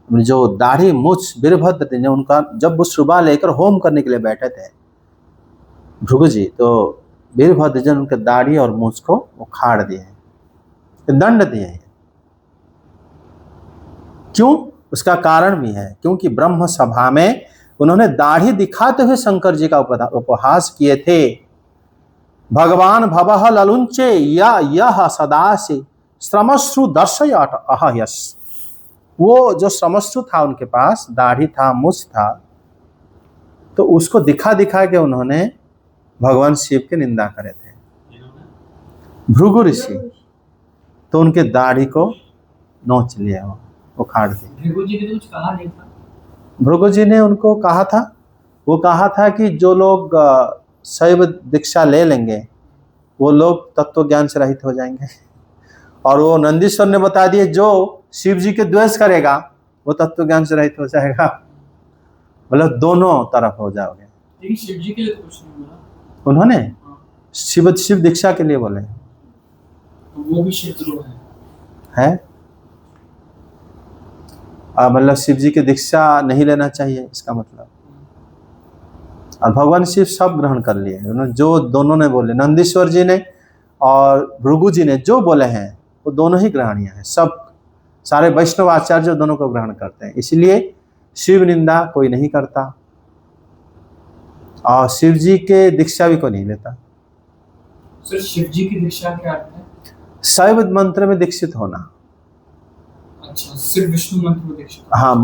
जो दाढ़ी मूछ वीरभद्र ने उनका, जब वो श्रुबा लेकर होम करने के लिए बैठे थे भृगु जी, तो वीरभद्र जी उनके दाढ़ी और मूछ को उखाड़ दिए, दंड दिए। क्यों? उसका कारण भी है, क्योंकि ब्रह्म सभा में उन्होंने दाढ़ी दिखाते हुए शंकर जी का उपहास किए थे। भगवान भवः ललुंचे यह सदासि श्रमश्रु दर्शयत अहयस। वो जो श्रमश्रु था उनके पास, दाढ़ी था, मूछ था, तो उसको दिखा के उन्होंने भगवान शिव की निंदा करे थे। भृगु ऋषि तो उनके दाढ़ी को नोच लिया, उखाड़ दिया। भृगु जी ने कुछ कहा नहीं था। भृगु जी ने उनको कहा था, वो कहा था कि जो लोग शैव दीक्षा ले लेंगे वो लोग तत्व ज्ञान से रहित हो जाएंगे। और वो नंदीश्वर ने बता दिए जो शिव जी के द्वेष करेगा वो तत्व ज्ञान से रहित हो जाएगा। मतलब दोनों तरफ हो जाओगे। लेकिन शिव जी के लिए तो कुछ नहीं बोला उन्होंने। शिव दीक्षा के लिए बोले, तो वो भी शिवद्रोह है। मतलब शिव जी की दीक्षा नहीं लेना चाहिए, इसका मतलब। और भगवान शिव सब ग्रहण कर लिए उन्होंने, जो दोनों ने बोले, नंदीश्वर जी ने और भृगु जी ने जो बोले हैं वो दोनों ही ग्रहणीय है। सब सारे वैष्णव आचार्य दोनों को ग्रहण करते हैं, इसलिए शिव निंदा कोई नहीं करता और शिव जी के दीक्षा भी कोई नहीं लेता। सर शिव जी की दीक्षा क्या अर्थ है? शैव मंत्र में दीक्षित होना। अच्छा, सिर्फ विष्णु मंत्र में दीक्षा। हाँ,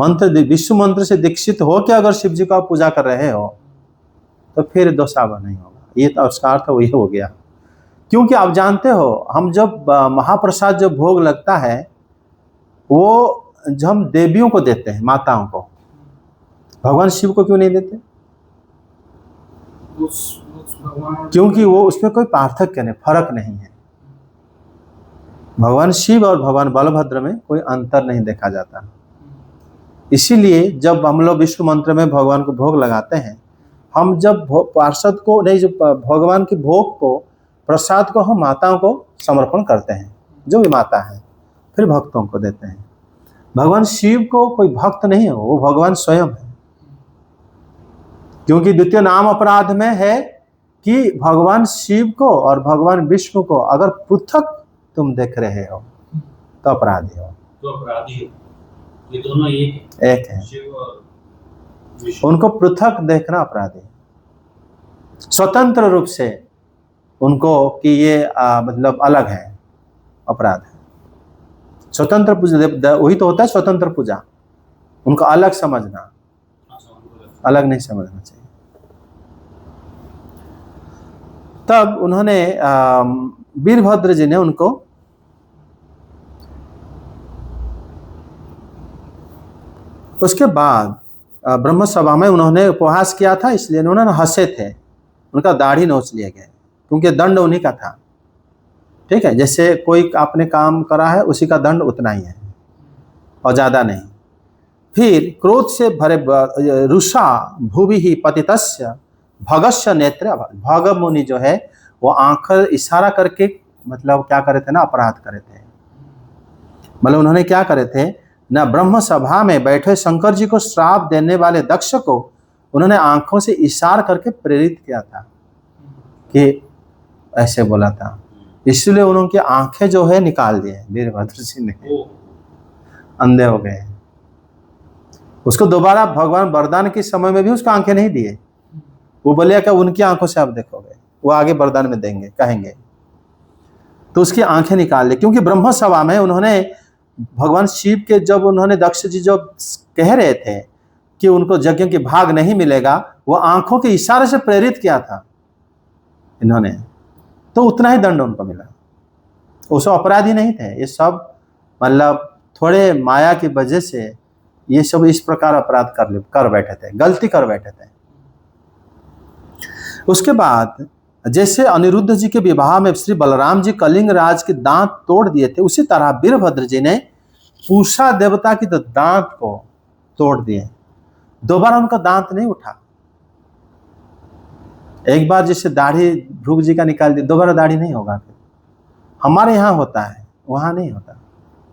विष्णु मंत्र से दीक्षित हो के अगर शिव जी का आप पूजा कर रहे हो तो फिर दोषावा नहीं होगा। ये तो उसका अर्थ वही हो गया। क्योंकि आप जानते हो, हम जब महाप्रसाद जब भोग लगता है वो जो हम देवियों को देते हैं, माताओं को, भगवान शिव को क्यों नहीं देते? भगवान, क्योंकि वो उसमें कोई पार्थक्य नहीं, फर्क नहीं है। भगवान शिव और भगवान बलभद्र में कोई अंतर नहीं देखा जाता। इसीलिए जब हम लोग विष्णु मंत्र में भगवान को भोग लगाते हैं, हम जब पार्षद को नहीं, जो भगवान के भोग को, प्रसाद को हम माताओं को समर्पण करते हैं, जो भी माता है, फिर भक्तों को देते हैं। भगवान शिव को कोई भक्त नहीं है, वो भगवान स्वयं है। क्योंकि द्वितीय नाम अपराध में है कि भगवान शिव को और भगवान विष्णु को अगर पृथक तुम देख रहे हो तो अपराधी हो। तो अपराधी हो, ये दोनों एक है। शिव और विष्णु। उनको पृथक देखना अपराधी है। स्वतंत्र रूप से उनको कि ये मतलब अलग है, अपराध है। स्वतंत्र पूजा वही तो होता है, स्वतंत्र पूजा। उनको अलग समझना, अलग नहीं समझना चाहिए। तब उन्होंने वीरभद्र जी ने उनको उसके बाद ब्रह्म सभा में उन्होंने उपहास किया था, इसलिए उन्होंने हंसे थे, उनका दाढ़ी नोच लिया गया, क्योंकि दंड उन्हीं का था। ठीक है, जैसे कोई आपने काम करा है उसी का दंड उतना ही है और ज़्यादा नहीं। फिर क्रोध से भरे रुषा भुवि ही पतितस्य भगस्य नेत्र, भग मुनि जो है वो आंख इशारा करके मतलब क्या करे थे ना, अपराध करे थे। मतलब उन्होंने क्या करे थे ना, ब्रह्म सभा में बैठे शंकर जी को श्राप देने वाले दक्ष को उन्होंने आंखों से इशारा करके प्रेरित किया था कि ऐसे बोला था, इसलिए उनकी आंखें जो है निकाल दिए वीरभद्र जी ने, अंधे हो गए। उसको दोबारा भगवान वरदान के समय में भी उसको आंखें नहीं दिए। वो बोले कि उनकी आंखों से आप देखोगे, वो आगे वरदान में देंगे, कहेंगे, तो उसकी आंखें निकाल ली। क्योंकि ब्रह्म सभा में उन्होंने भगवान शिव के, जब उन्होंने दक्ष जी जो कह रहे थे कि उनको यज्ञ के भाग नहीं मिलेगा, वो आंखों के इशारे से प्रेरित किया था इन्होंने, तो उतना ही दंड उनको मिला। वो सब अपराधी नहीं थे, ये सब मतलब थोड़े माया की वजह से ये सब इस प्रकार अपराध कर बैठे थे, गलती कर बैठे थे। उसके बाद जैसे अनिरुद्ध जी के विवाह में श्री बलराम जी कलिंग राज के दांत तोड़ दिए थे, उसी तरह वीरभद्र जी ने पूषा देवता की दांत को तोड़ दिए। दोबारा उनका दांत नहीं उठा। एक बार जैसे दाढ़ी भृगु जी का निकाल दी, दोबारा दाढ़ी नहीं होगा। हमारे यहाँ होता है, वहां नहीं होता।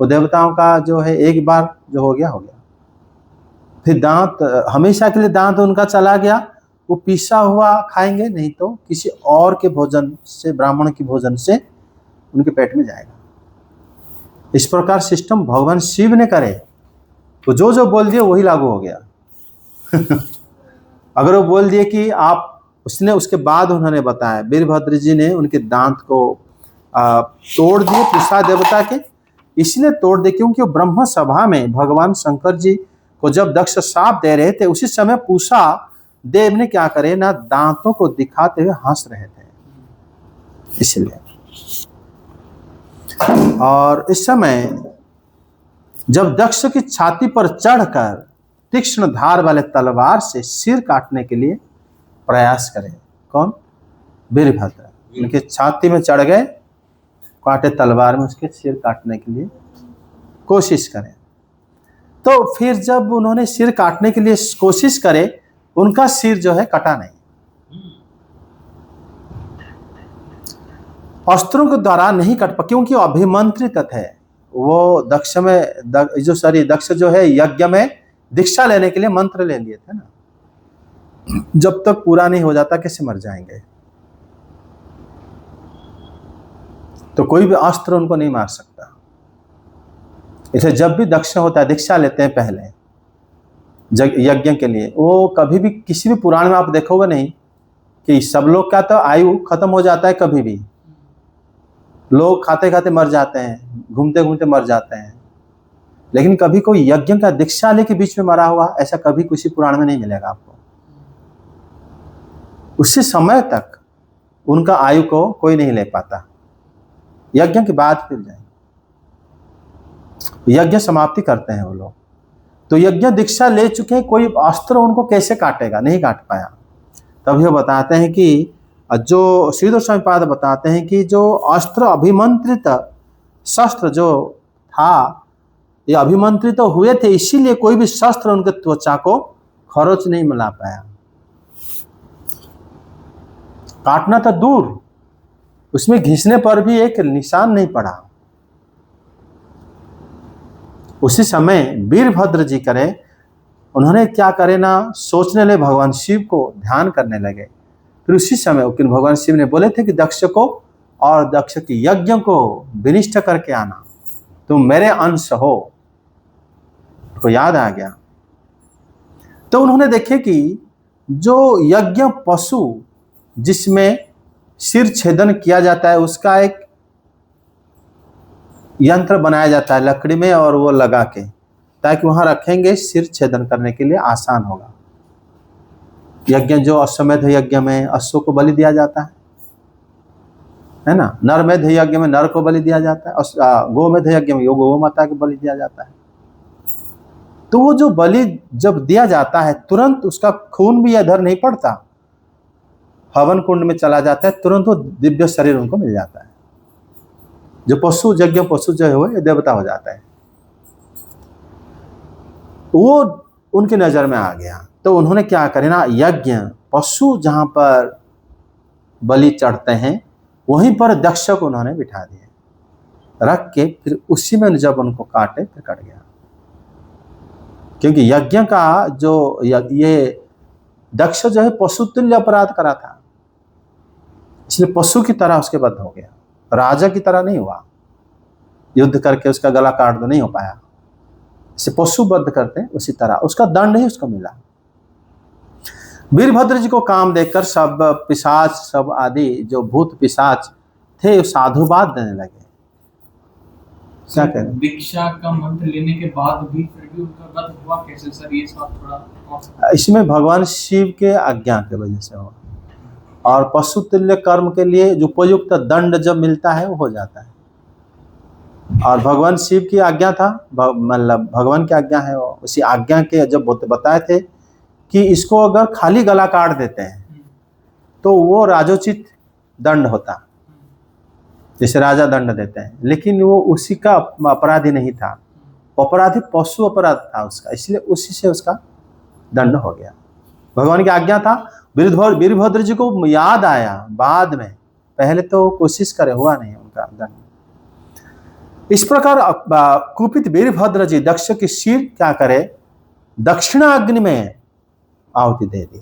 वो देवताओं का जो है एक बार जो हो गया हो गया। फिर दांत हमेशा के लिए दांत उनका चला गया। वो पिसा हुआ खाएंगे, नहीं तो किसी और के भोजन से, ब्राह्मण के भोजन से उनके पेट में जाएगा। इस प्रकार सिस्टम भगवान शिव ने करे, तो जो जो बोल दिए वही लागू हो गया। अगर वो बोल दिए कि आप, उसने उसके बाद उन्होंने बताया वीरभद्र जी ने उनके दांत को तोड़ दिए पूषा देवता के, इसने तोड़ दिए क्योंकि वो ब्रह्म सभा में भगवान शंकर जी को जब दक्ष शाप दे रहे थे, उसी समय पूषा देव ने क्या करे ना, दांतों को दिखाते हुए हंस रहे थे, इसलिए। और इस समय जब दक्ष की छाती पर चढ़कर तीक्ष्ण धार वाले तलवार से सिर काटने के लिए प्रयास करे, कौन? वीरभद्र। उनके छाती में चढ़ गए, काटे तलवार में, उसके सिर काटने के लिए कोशिश करें। तो फिर जब उन्होंने सिर काटने के लिए कोशिश करे, उनका सिर जो है कटा नहीं। अस्त्रों के द्वारा नहीं कट पा, क्योंकि अभिमंत्रित है। वो दक्ष में दक्ष जो है यज्ञ में दीक्षा लेने के लिए मंत्र ले लिए थे ना, जब तक पूरा नहीं हो जाता कैसे मर जाएंगे। तो कोई भी अस्त्र उनको नहीं मार सकता। इसलिए जब भी दक्ष होता है, दीक्षा लेते हैं पहले यज्ञ के लिए, वो कभी भी किसी भी पुराण में आप देखोगे नहीं कि सब लोग का तो आयु खत्म हो जाता है कभी भी, लोग खाते खाते मर जाते हैं, घूमते घूमते मर जाते हैं, लेकिन कभी कोई यज्ञ का दीक्षा लेके बीच में मरा हुआ ऐसा कभी किसी पुराण में नहीं मिलेगा आपको। उसी समय तक उनका आयु को कोई नहीं ले पाता, यज्ञ के बाद फिर जाए यज्ञ समाप्ति करते हैं वो लोग। तो यज्ञ दीक्षा ले चुके हैं, कोई अस्त्र उनको कैसे काटेगा, नहीं काट पाया। तब ये बताते हैं कि जो श्रीधर स्वामी पाद बताते हैं कि जो अस्त्र अभिमंत्रित शस्त्र जो था, ये अभिमंत्रित तो हुए थे, इसीलिए कोई भी शस्त्र उनके त्वचा को खरोच नहीं मिला पाया। काटना तो दूर, उसमें घिसने पर भी एक निशान नहीं पड़ा। उसी समय वीरभद्र जी करे, उन्होंने क्या करे ना, सोचने लगे, भगवान शिव को ध्यान करने लगे। फिर उसी समय भगवान शिव ने बोले थे कि दक्ष को और दक्ष के यज्ञ को विनिष्ट करके आना, तुम मेरे अंश हो। को याद आ गया। तो उन्होंने देखे कि जो यज्ञ पशु जिसमें सिर छेदन किया जाता है, उसका एक यंत्र बनाया जाता है लकड़ी में और वो लगा के, ताकि वहां रखेंगे, सिर छेदन करने के लिए आसान होगा। यज्ञ जो अश्वमेध यज्ञ में अश्व को बलि दिया जाता है ना, नरमेध यज्ञ में नर को बलि दिया जाता है, गोमेध यज्ञ में गौ माता को बलि दिया जाता है। तो वो जो बलि जब दिया जाता है, तुरंत उसका खून भी इधर नहीं पड़ता, हवन कुंड में चला जाता है, तुरंत वो दिव्य शरीर उनको मिल जाता है। जो पशु यज्ञ पशु जो है ये देवता हो जाता है। वो उनकी नजर में आ गया। तो उन्होंने क्या करे ना, यज्ञ पशु जहां पर बलि चढ़ते हैं वहीं पर दक्ष को उन्होंने बिठा दिया, रख के फिर उसी में जब उनको काटे फिर कट गया। क्योंकि यज्ञ का जो ये दक्ष जो है पशु तुल्य अपराध करा था, इसलिए पशु की तरह उसके बद्ध हो गया, राजा की तरह नहीं हुआ। युद्ध करके उसका गला काट दो, नहीं हो पाया। इसे पशु बद्ध करते उसी तरह उसका दंड ही उसको मिला। वीरभद्र जी को काम देखकर सब पिशाच, सब आदि जो भूत पिशाच थे साधुवाद देने लगे। क्या करें, दीक्षा का मंत्र लेने के बाद भी फिर भी उनका वध हुआ कैसे सर, ये सब थोड़ा। इसमें भगवान शिव के आज्ञा की वजह से हुआ, और पशु तुल्य कर्म के लिए जो उपयुक्त दंड जब मिलता है वो हो जाता है। और भगवान शिव की आज्ञा था, मतलब भगवान की आज्ञा है, वो उसी आज्ञा के जब बताए थे कि इसको अगर खाली गला काट देते हैं तो वो राजोचित दंड होता, जैसे राजा दंड देते हैं, लेकिन वो उसी का अपराधी नहीं था, अपराधी पशु अपराध था उसका, इसलिए उसी से उसका दंड हो गया। भगवान की आज्ञा था। वीरभद्र जी को याद आया बाद में, पहले तो कोशिश करे, हुआ नहीं उनका दंड। इस प्रकार कुपित वीरभद्र जी दक्ष की सिर क्या करे, दक्षिणाग्नि में आहुति दे दी।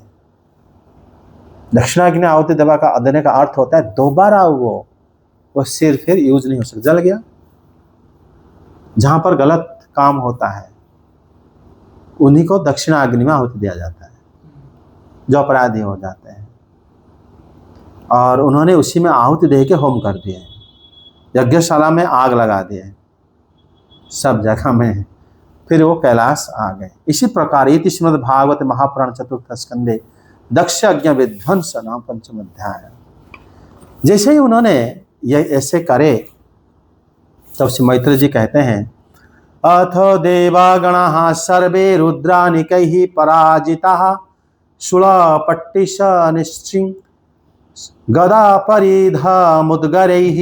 दक्षिणाग्नि आहुति देने का अर्थ होता है दोबारा वो सिर फिर यूज नहीं हो सकता, जल गया। जहां पर गलत काम होता है उन्हीं को दक्षिणाग्नि में आहुति दिया जाता है, जो अपराधी हो जाते हैं। और उन्होंने उसी में आहुति दे के होम कर दिए, यज्ञशाला में आग लगा दिए सब जगह में, फिर वो कैलाश आ गए। इसी प्रकार इति श्रीमद् भागवत महापुराण चतुर्थ स्कंदे दक्ष यज्ञ विध्वंस नाम पंचम अध्याय। जैसे ही उन्होंने ये ऐसे करे, तब से मैत्र जी कहते हैं, अथ देवागणाः सर्वे रुद्रानिकैः पराजिताः शूलपट्टिश निश्चिं गदा परिध मुद्गरैः।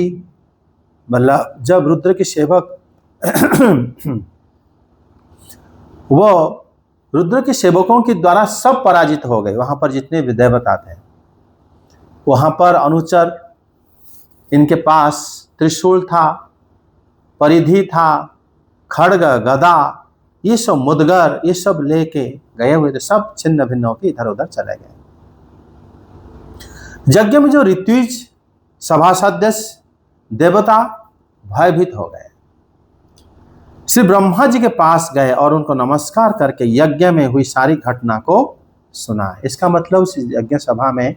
मतलब जब रुद्र के सेवक वो रुद्र के सेवकों के द्वारा सब पराजित हो गए, वहां पर जितने भी देवता थे, वहां पर अनुचर, इनके पास त्रिशूल था, परिधि था, खड्ग, गदा, ये सब मुद्गर, ये सब लेके गए हुए थे, सब छिन्न भिन्न होकर इधर उधर चले गए। यज्ञ में जो ऋत्विज सभासदस्य देवता भयभीत हो गए, श्री ब्रह्मा जी के पास गए और उनको नमस्कार करके यज्ञ में हुई सारी घटना को सुना। इसका मतलब उस यज्ञ सभा में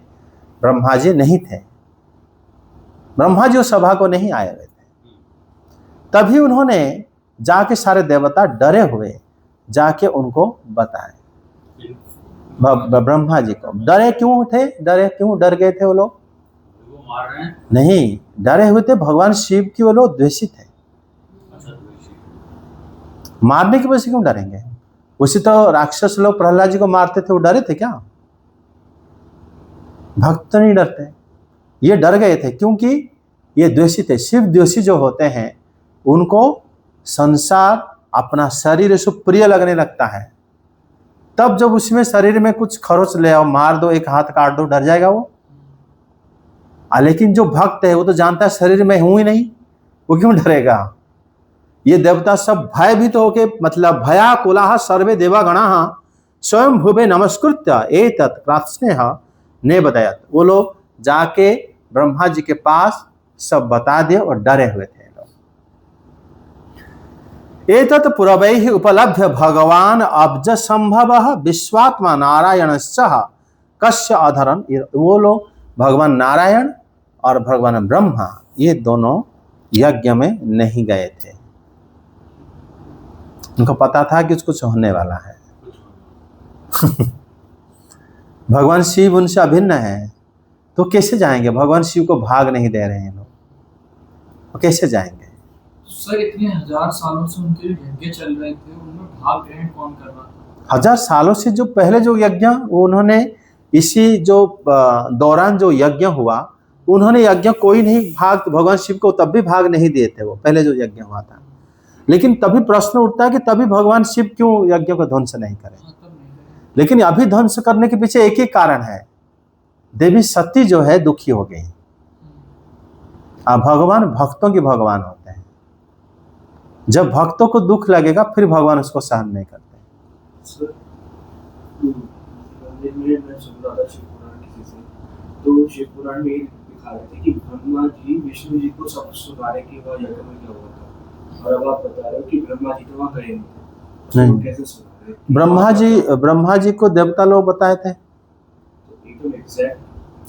ब्रह्मा जी नहीं थे, ब्रह्मा जी उस सभा को नहीं आए हुए थे। तभी उन्होंने जाके सारे देवता डरे हुए जाके उनको बताए, ब्रह्मा जी को। डरे क्यों थे? डर गए थे वो लोग? वो मार रहे हैं। नहीं, डरे हुए थे भगवान शिव की, वो लोग द्वेषी थे। अच्छा, मारने की वजह से क्यों डरेंगे? उसी तो राक्षस लोग प्रहलाद जी को मारते थे, वो डरे थे क्या? भक्त नहीं डरते, ये डर गए थे क्योंकि ये द्वेषी थे। शिव द्वेषी जो होते हैं उनको संसार, अपना शरीर से प्रिय लगने लगता है। तब जब उसमें शरीर में कुछ खरोच ले आओ, मार दो, एक हाथ काट दो, डर जाएगा वो? लेकिन जो भक्त है वो तो जानता है शरीर में हूं ही नहीं, वो क्यों डरेगा? ये देवता सब भयभीत होके, मतलब भया कुलाह सर्वे देवागणाः स्वयं भुवे नमस्कृत्य एतत् प्रार्थस्नेह ने बताया। वो लोग जाके ब्रह्मा जी के पास सब बता दिए और डरे हुए थे लोग। एतत् पुरवैः उपलभ्य भगवान अब्ज संभवः विश्वात्मा नारायणश्च कस्य अधरन्। वो लोग भगवान नारायण और भगवान ब्रह्मा ये दोनों यज्ञ में नहीं गए थे। उनको पता था कि कुछ होने वाला है। भगवान शिव उनसे अभिन्न है, तो कैसे जाएंगे? भगवान शिव को भाग नहीं दे रहे हैं लोग, तो कैसे जाएंगे? सर इतने हजार सालों से उनके यज्ञ चल रहे थे, उनमें भाग ग्रहण कौन कर रहा था? हजार सालों से जो पहले जो यज्ञ, उन्होंने इसी जो दौरान जो यज्ञ हुआ, उन्होंने यज्ञ कोई नहीं भाग, भगवान शिव को तब भी भाग नहीं दिए थे वो पहले जो यज्ञ हुआ था। लेकिन तभी प्रश्न उठता है कि तभी भगवान शिव क्यों यज्ञ को ध्वंस नहीं करें? लेकिन अभी ध्वंस करने के पीछे एक ही कारण है, देवी सती जो है दुखी हो गई। भगवान भक्तों के भगवान होते हैं, जब भक्तों को दुख लगेगा फिर भगवान उसको सहन नहीं करते। मैं सुन रहा था शिव पुराण किसी से, तो शिव पुराण में दिखा रहे थे कि ब्रह्मा जी विष्णु जी को सब सुनाने की वह यज्ञ में क्या हुआ था, और अब आप बता रहे हो कि ब्रह्मा जी तो वहाँ गए नहीं, तो कैसे सुना रहे? ब्रह्मा जी को देवता लोग बताए थे। तो एकदम एग्जैक्ट?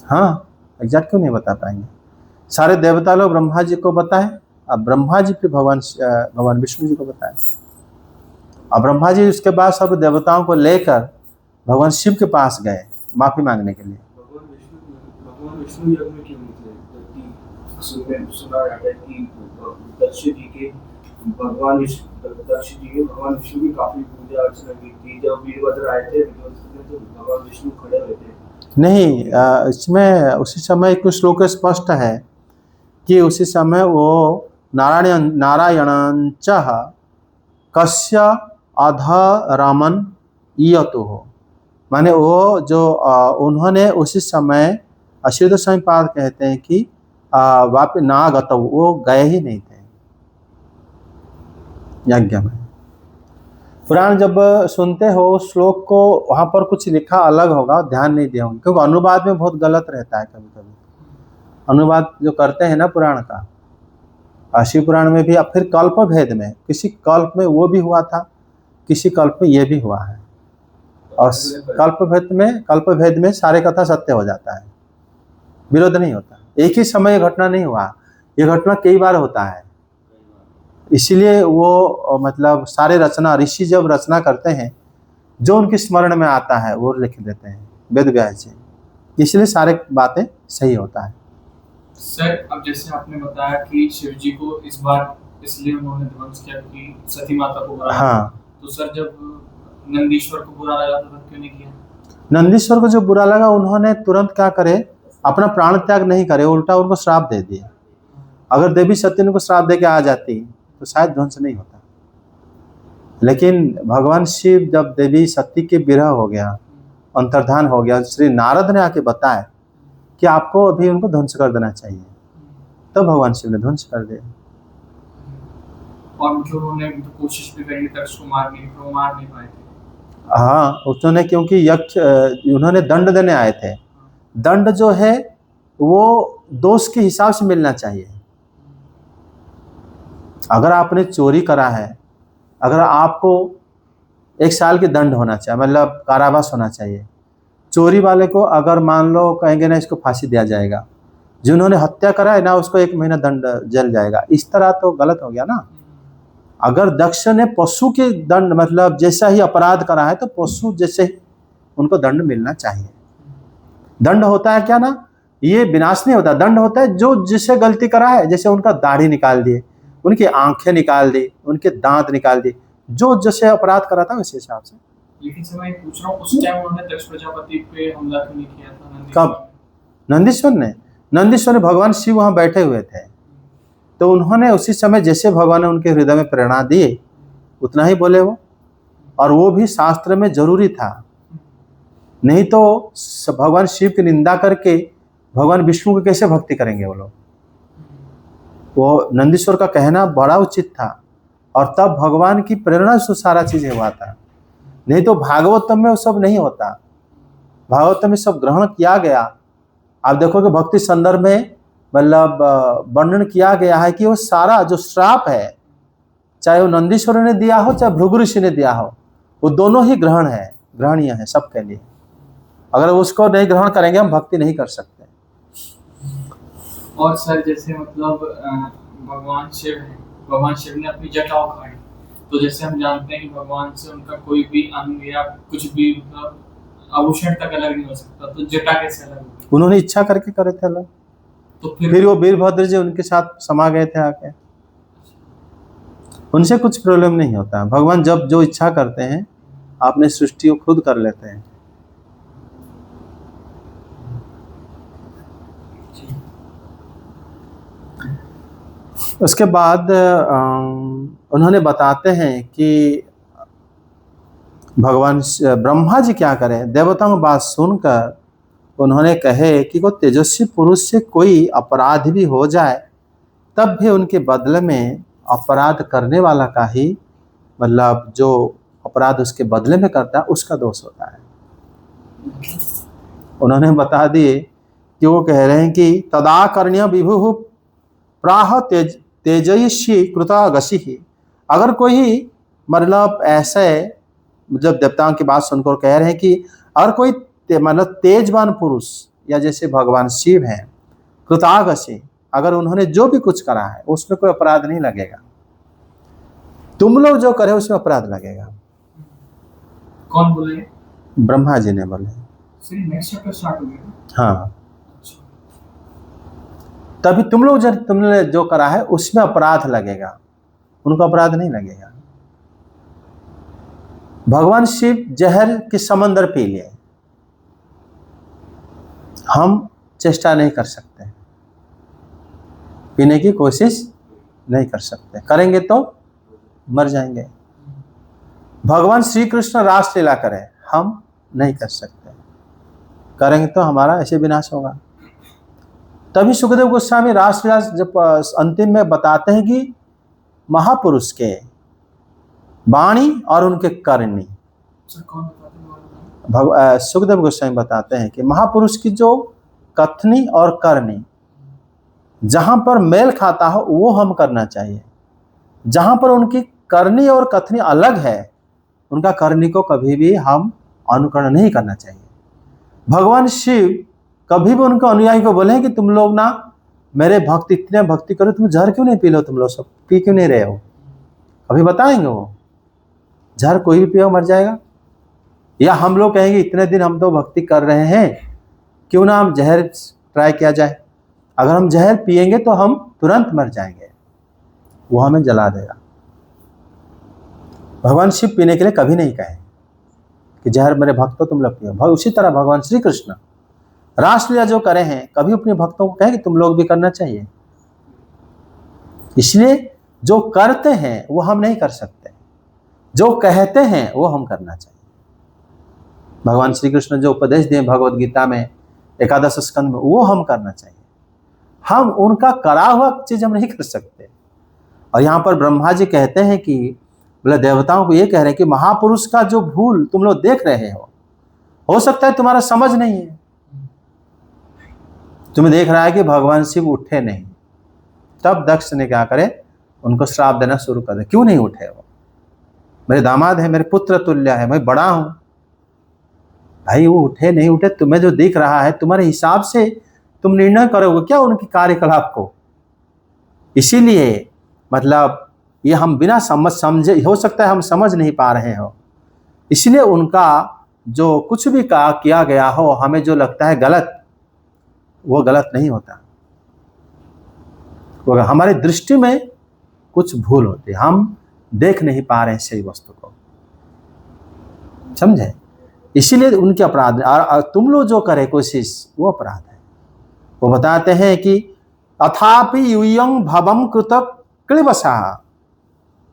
हाँ, एग्जैक्ट क्यों नहीं बता पाएंगे? सारे देवता लोग ब्रह्मा जी को बताए, अब ब्रह्मा जी फिर भगवान विष्णु जी को बताए। अब ब्रह्मा जी उसके बाद सब देवताओं को लेकर भगवान शिव के पास गए माफी मांगने के लिए। भगवान विष्णु यज्ञ में क्यों नहीं थे? सुना जाता है कि दक्ष जी के भगवान विष्णु की काफी पूजा अर्चना की थी। जब वीरभद्र आए थे तो भगवान विष्णु खड़े हुए थे। नहीं, इसमें उसी समय कुछ श्लोक स्पष्ट है कि उसी समय वो नारायणंच कस्य अधरामन इयतु हो, माने वो जो उन्होंने उसी समय श्रीधर स्वामी पाद कहते हैं कि वापि नागत, वो गए ही नहीं थे यज्ञ में। पुराण जब सुनते हो श्लोक को, वहाँ पर कुछ लिखा अलग होगा, ध्यान नहीं दिया होंगे, क्योंकि अनुवाद में बहुत गलत रहता है। कभी कभी अनुवाद जो करते हैं ना पुराण का, शिव पुराण में भी, अब फिर कल्प भेद में, किसी कल्प में वो भी हुआ था, किसी कल्प में ये भी हुआ है, और कल्प भेद में सारे कथा सत्य हो जाता है, विरोध नहीं होता। एक ही समय घटना नहीं हुआ, ये घटना कई बार होता है। इसीलिए वो मतलब सारे रचना, ऋषि जब रचना करते हैं जो उनकी स्मरण में आता है वो लिख देते हैं, वेद व्यास जी, इसलिए सारे बातें सही होता है। सर अब जैसे आपने बताया कि शिव जी को इस बार इसलिए उन्होंने ध्वंस किया कि सती माता को बुरा लगा। हाँ, तो सर जब नंदीश्वर को बुरा लगा तो क्यों नहीं किया? नंदीश्वर को जो बुरा लगा, उन्होंने तुरंत क्या करे, अपना प्राण त्याग नहीं करे, उल्टा उनको श्राप दे दिया। अगर देवी सती उनको श्राप दे के आ जाती तो शायद ध्वंस नहीं होता। लेकिन भगवान शिव जब देवी सती के विरह हो गया, अंतर्धान हो गया, श्री नारद ने आके बताया कि आपको अभी उनको ध्वंस कर देना चाहिए, तब भगवान शिव ने ध्वंस कर दिया। और जो उन्होंने तो कोशिश भी करी दक्ष को मारने की, वो मार नहीं पाए थे। हाँ, उन्होंने, क्योंकि यक्ष उन्होंने दंड देने आए थे। दंड जो है वो दोष के हिसाब से मिलना चाहिए। अगर आपने चोरी करा है, अगर आपको 1 साल की दंड होना चाहिए, मतलब कारावास होना चाहिए। चोरी वाले को अगर मान लो कहेंगे ना इसको फांसी दिया जाएगा, जिन्होंने हत्या करा है ना उसको 1 महीना दंड जल जाएगा। इस तरह तो गलत हो गया ना। अगर दक्ष ने पशु के दंड मतलब जैसा ही अपराध करा है तो पशु जैसे ही उनको दंड मिलना चाहिए। दंड होता है क्या ना, ये विनाश नहीं होता, दंड होता है जो जिसे गलती करा है, जैसे उनका दाढ़ी निकाल दिए, उनकी आंखें निकाल दी, उनके दांत निकाल दिए, जो जैसे अपराध करा था उस हिसाब से। लेकिन सर मैं पूछ रहा हूँ उस टाइम उन्होंने दक्ष प्रजापति पे हमला क्यों नहीं किया था? कब? नंदीश्वर ने भगवान शिव वहां बैठे हुए थे, तो उन्होंने उसी समय जैसे भगवान ने उनके हृदय में प्रेरणा दी उतना ही बोले वो, और वो भी शास्त्र में जरूरी था। नहीं तो भगवान शिव की निंदा करके भगवान विष्णु को कैसे भक्ति करेंगे वो लोग। वो नंदीश्वर का कहना बड़ा उचित था, और तब भगवान की प्रेरणा से सारा चीजें हुआ था। नहीं तो भागवतम में वो सब नहीं होता। भागवतम में सब ग्रहण किया गया। आप देखोगे भक्ति संदर्भ में मतलब वर्णन किया गया है कि वो सारा जो श्राप है, चाहे वो नंदीश्वर ने दिया हो चाहे भृगु ऋषि ने दिया हो, वो दोनों ही ग्रहणीय है सबके लिए। अगर उसको नहीं ग्रहण करेंगे हम भक्ति नहीं कर सकते। और सर जैसे मतलब भगवान शिव ने अपनी जटा उखाड़ी, तो जैसे हम जानते हैं कि भगवान से उनका कोई भी अंग या कुछ भी मतलब आभूषण तक अलग नहीं हो सकता, तो जटा कैसे अलग होगी? उन्होंने इच्छा करके करे थे अलग। तो फिर वो वीरभद्र जी उनके साथ समा गए थे आके। उनसे कुछ प्रॉब्लम नहीं होता। भगवान जब जो इच्छा करते हैं अपने सृष्टि को खुद कर लेते हैं। उसके बाद उन्होंने बताते हैं कि भगवान ब्रह्मा जी क्या करें, देवताओं की बात सुनकर उन्होंने कहे कि वो तेजस्वी पुरुष से कोई अपराध भी हो जाए तब भी उनके बदले में अपराध करने वाला का ही मतलब जो अपराध उसके बदले में करता है उसका दोष होता है। उन्होंने बता दिए कि वो कह रहे हैं कि तदाकर्ण्य विभु प्राह तेजयशी कृता गसी। अगर कोई मतलब ऐसे मतलब देवताओं की बात सुनकर कह रहे हैं कि अगर कोई मतलब तेजवान पुरुष या जैसे भगवान शिव हैं कृतागसी, अगर उन्होंने जो भी कुछ करा है उसमें कोई अपराध नहीं लगेगा, तुम लोग जो करे उसमें अपराध लगेगा। कौन बोले? ब्रह्मा जी ने बोले। नेक्स्ट चैप्टर स्टार्ट हो गया। हाँ, तभी तुमने जो करा है उसमें अपराध लगेगा, उनको अपराध नहीं लगेगा। भगवान शिव जहर के समंदर पी लिए, हम चेष्टा नहीं कर सकते, पीने की कोशिश नहीं कर सकते, करेंगे तो मर जाएंगे। भगवान श्री कृष्ण रासलीला करें, हम नहीं कर सकते, करेंगे तो हमारा ऐसे विनाश होगा। तभी सुखदेव गोस्वामी रासलीला जब अंतिम में बताते हैं कि महापुरुष के वाणी और उनके करनी, सुखदेव गोस्वामी बताते हैं कि महापुरुष की जो कथनी और करनी जहां पर मेल खाता हो वो हम करना चाहिए। जहां पर उनकी करनी और कथनी अलग है उनका करनी को कभी भी हम अनुकरण नहीं करना चाहिए। भगवान शिव कभी भी उनके अनुयायी को बोले कि तुम लोग ना मेरे भक्त इतने भक्ति करो, तुम जहर क्यों नहीं पी लो, तुम लोग सब पी क्यों नहीं रहे हो, अभी बताएंगे वो जहर कोई भी पियो मर जाएगा। या हम लोग कहेंगे इतने दिन हम तो भक्ति कर रहे हैं, क्यों ना हम जहर ट्राई किया जाए, अगर हम जहर पिएंगे तो हम तुरंत मर जाएंगे, वो हमें जला देगा। भगवान शिव पीने के लिए कभी नहीं कहे कि जहर मेरे भक्तों तुम लोग पियो। उसी तरह भगवान श्री कृष्ण रासलीला जो करे हैं कभी अपने भक्तों को कहे कि तुम लोग भी करना चाहिए। इसलिए जो करते हैं वो हम नहीं कर सकते, जो कहते हैं वो हम करना चाहिए। भगवान श्री कृष्ण जो उपदेश दिए भगवद गीता में 11 स्कंद में वो हम करना चाहिए, हम उनका करा हुआ चीज हम नहीं कर सकते। और यहाँ पर ब्रह्मा जी कहते हैं कि बोले देवताओं को ये कह रहे हैं कि महापुरुष का जो भूल तुम लोग देख रहे हो सकता है तुम्हारा समझ नहीं है, तुम्हें देख रहा है कि भगवान शिव उठे नहीं, तब दक्ष ने क्या करे उनको श्राप देना शुरू कर दे, क्यों नहीं उठे वो, मेरे दामाद है, मेरे पुत्र तुल्य है, मैं बड़ा हूं, भाई वो उठे नहीं उठे तुम्हें जो दिख रहा है तुम्हारे हिसाब से तुम निर्णय करोगे क्या उनके कार्यकलाप को? इसीलिए मतलब ये हम बिना समझे, हो सकता है हम समझ नहीं पा रहे हो, इसलिए उनका जो कुछ भी किया गया हो, हमें जो लगता है गलत, वो गलत नहीं होता। वो हमारी दृष्टि में कुछ भूल होती है, हम देख नहीं पा रहे हैं सही वस्तु को, समझे? इसीलिए उनके अपराध, और तुम लोग जो करे कोशिश, वो अपराध है। वो बताते हैं कि अथापि यूयं भवम कृत क्लिबसा,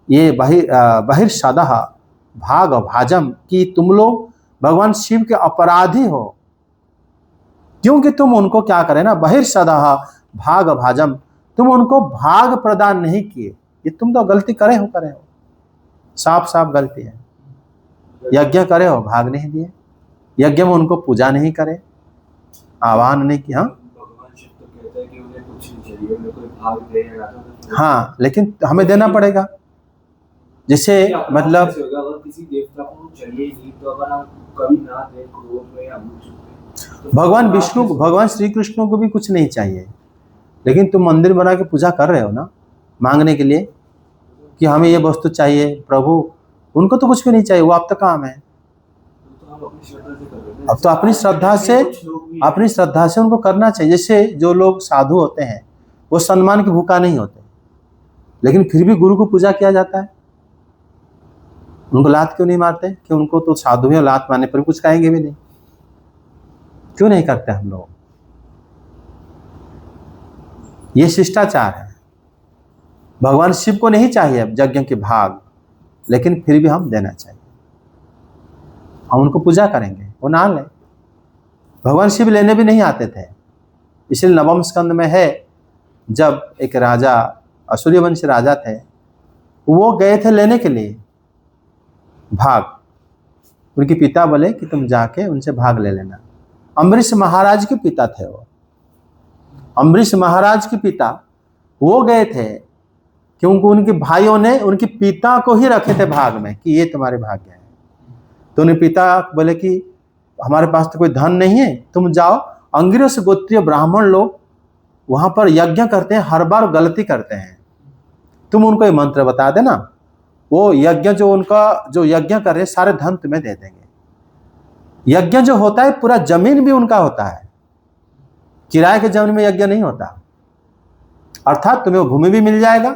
ये बहिर्सदः भाग भाजम, कि तुम लोग भगवान शिव के अपराधी हो, क्योंकि तुम उनको क्या करे ना, बहिर्सदः भाग भाजम, तुम उनको भाग प्रदान नहीं किए। ये तुम तो गलती करे हो, साफ साफ गलती है। यज्ञ करे हो, भाग नहीं दिए, यज्ञ में उनको पूजा नहीं करे, आह्वान नहीं किया। भगवान शिव तो कहता है कि उन्हें कुछ नहीं चाहिए, उन्हें कोई भाग दे या राधा। हाँ, लेकिन हमें देना पड़ेगा। जैसे मतलब अगर किसी देवता को चाहिए नहीं, तो अगर हम कभी ना दें क्रोध में या तो भगवान विष्णु, भगवान श्री कृष्ण को भी कुछ नहीं चाहिए, लेकिन तुम मंदिर बना के पूजा कर रहे हो ना, मांगने के लिए कि हमें ये वस्तु चाहिए प्रभु, उनको तो कुछ भी नहीं चाहिए, वो आपका काम है। अब तो अपनी श्रद्धा से उनको करना चाहिए। जैसे जो लोग साधु होते हैं, वो सम्मान की भूखा नहीं होते, लेकिन फिर भी गुरु को पूजा किया जाता है। उनको लात क्यों नहीं मारते? कि उनको तो साधु है, लात मारने पर कुछ कहेंगे भी नहीं। क्यों नहीं करते हम लोग? ये शिष्टाचार है। भगवान शिव को नहीं चाहिए यज्ञ के भाग, लेकिन फिर भी हम देना चाहिए। हम उनको पूजा करेंगे, वो ना ले। भगवान शिव लेने भी नहीं आते थे, इसलिए नवम स्कंद में है, जब एक राजा, असुरी वंश राजा थे, वो गए थे लेने के लिए भाग। उनके पिता बोले कि तुम जाके उनसे भाग ले लेना। अम्बरीश महाराज के पिता थे वो, अम्बरीश महाराज के पिता, वो गए थे क्योंकि उनके भाइयों ने उनके पिता को ही रखे थे भाग में कि ये तुम्हारे भाग्य है। तो उनके पिता बोले कि हमारे पास तो कोई धन नहीं है, तुम जाओ। अंगिरस गोत्रीय ब्राह्मण लोग वहां पर यज्ञ करते हैं, हर बार गलती करते हैं, तुम उनको ये मंत्र बता देना, वो यज्ञ जो उनका जो यज्ञ कर रहे हैं सारे धन तुम्हें दे देंगे। यज्ञ जो होता है पूरा जमीन भी उनका होता है, किराए के जमीन में यज्ञ नहीं होता। अर्थात तुम्हें वो भूमि भी मिल जाएगा,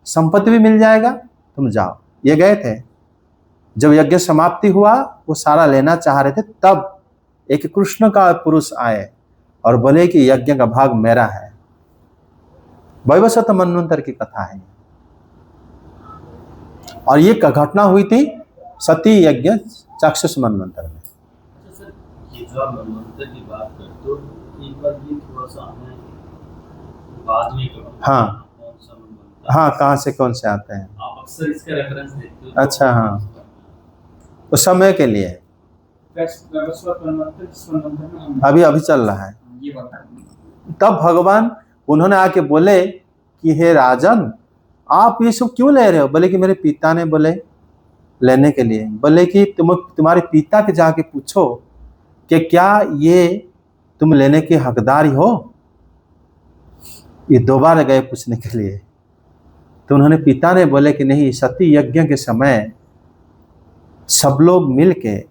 संपत्ति भी मिल जाएगा, तुम जाओ। ये गए थे, जब यज्ञ समाप्ति हुआ, वो सारा लेना चाह रहे थे, तब एक कृष्ण का पुरुष आए और बोले कि यज्ञ का भाग मेरा है। वैवस्वत मनवंतर की कथा है, और ये घटना हुई थी सती यज्ञ चाक्षुष मनवंतर में। सर, ये जो आप मनवंतर की बात करते हो, एक बार ये थोड़ा सा हमें बाद में करो। हाँ कौन सा मनवंतर? हाँ, कहाँ से कौन से आते हैं? आप अक्सर इसका रेफरेंस देते हो। अच्छा, हाँ, उस समय के लिए अभी चल रहा है। ये बता। तब भगवान उन्होंने आके बोले कि हे राजन, आप ये सब क्यों ले रहे हो? बोले कि मेरे पिता ने बोले लेने के लिए। बोले कि तुम्हारे पिता के जाके पूछो कि क्या ये तुम लेने के हकदार हो। ये दोबारा गए पूछने के लिए, तो उन्होंने पिता ने बोले कि नहीं, सती यज्ञ के समय सब लोग मिलके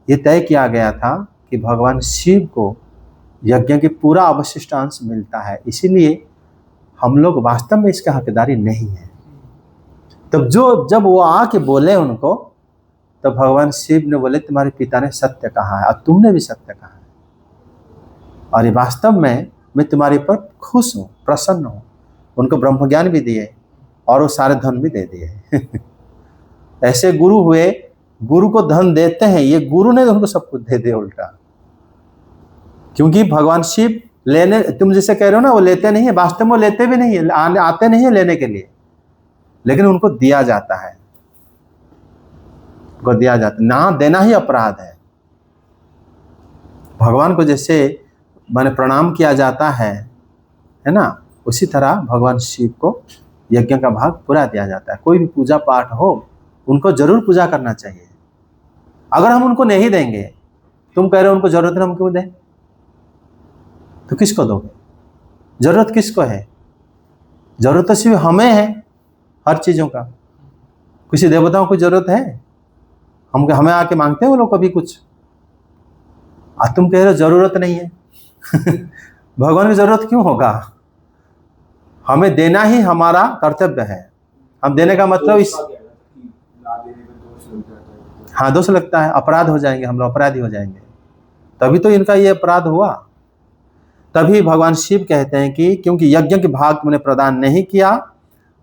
ये तय किया गया था कि भगवान शिव को यज्ञ के पूरा अवशिष्ट अंश मिलता है, इसीलिए हम लोग वास्तव में इसका हकदारी नहीं है। तब जब वो आके बोले उनको, तब भगवान शिव ने बोले तुम्हारे पिता ने सत्य कहा है और तुमने भी सत्य कहा है, और ये वास्तव में मैं तुम्हारे पर खुश हूँ, प्रसन्न हूँ। उनको ब्रह्म ज्ञान भी दिए और वो सारे धन भी दे दिए। ऐसे गुरु हुए, गुरु को धन देते हैं, ये गुरु ने उनको सब कुछ दे दिया उल्टा। क्योंकि भगवान शिव लेने, तुम जैसे कह रहे हो ना, वो लेते नहीं है, वास्तव में लेते भी नहीं है, आते नहीं है लेने के लिए, लेकिन उनको दिया जाता है, उनको दिया जाता है। ना देना ही अपराध है। भगवान को जैसे माने प्रणाम किया जाता है ना, उसी तरह भगवान शिव को यज्ञ का भाग पूरा दिया जाता है। कोई भी पूजा पाठ हो, उनको जरूर पूजा करना चाहिए। अगर हम उनको नहीं देंगे, तुम कह रहे हो उनको जरूरत है, हम क्यों दें? तो किसको दोगे? जरूरत किसको है? जरूरत तो सिर्फ हमें है हर चीजों का। किसी देवताओं को जरूरत है? हम हमें आके मांगते हैं वो लोग कभी कुछ? आज तुम कह रहे हो जरूरत नहीं है। भगवान की जरूरत क्यों होगा? हमें देना ही हमारा कर्तव्य है। हम देने का मतलब इस ना देने में दोष लग जाता है। हाँ, दोष लगता है, अपराध हो जाएंगे, हम लोग अपराधी हो जाएंगे। तभी तो इनका ये अपराध हुआ। तभी भगवान शिव कहते हैं कि क्योंकि यज्ञ के भाग तुमने प्रदान नहीं किया,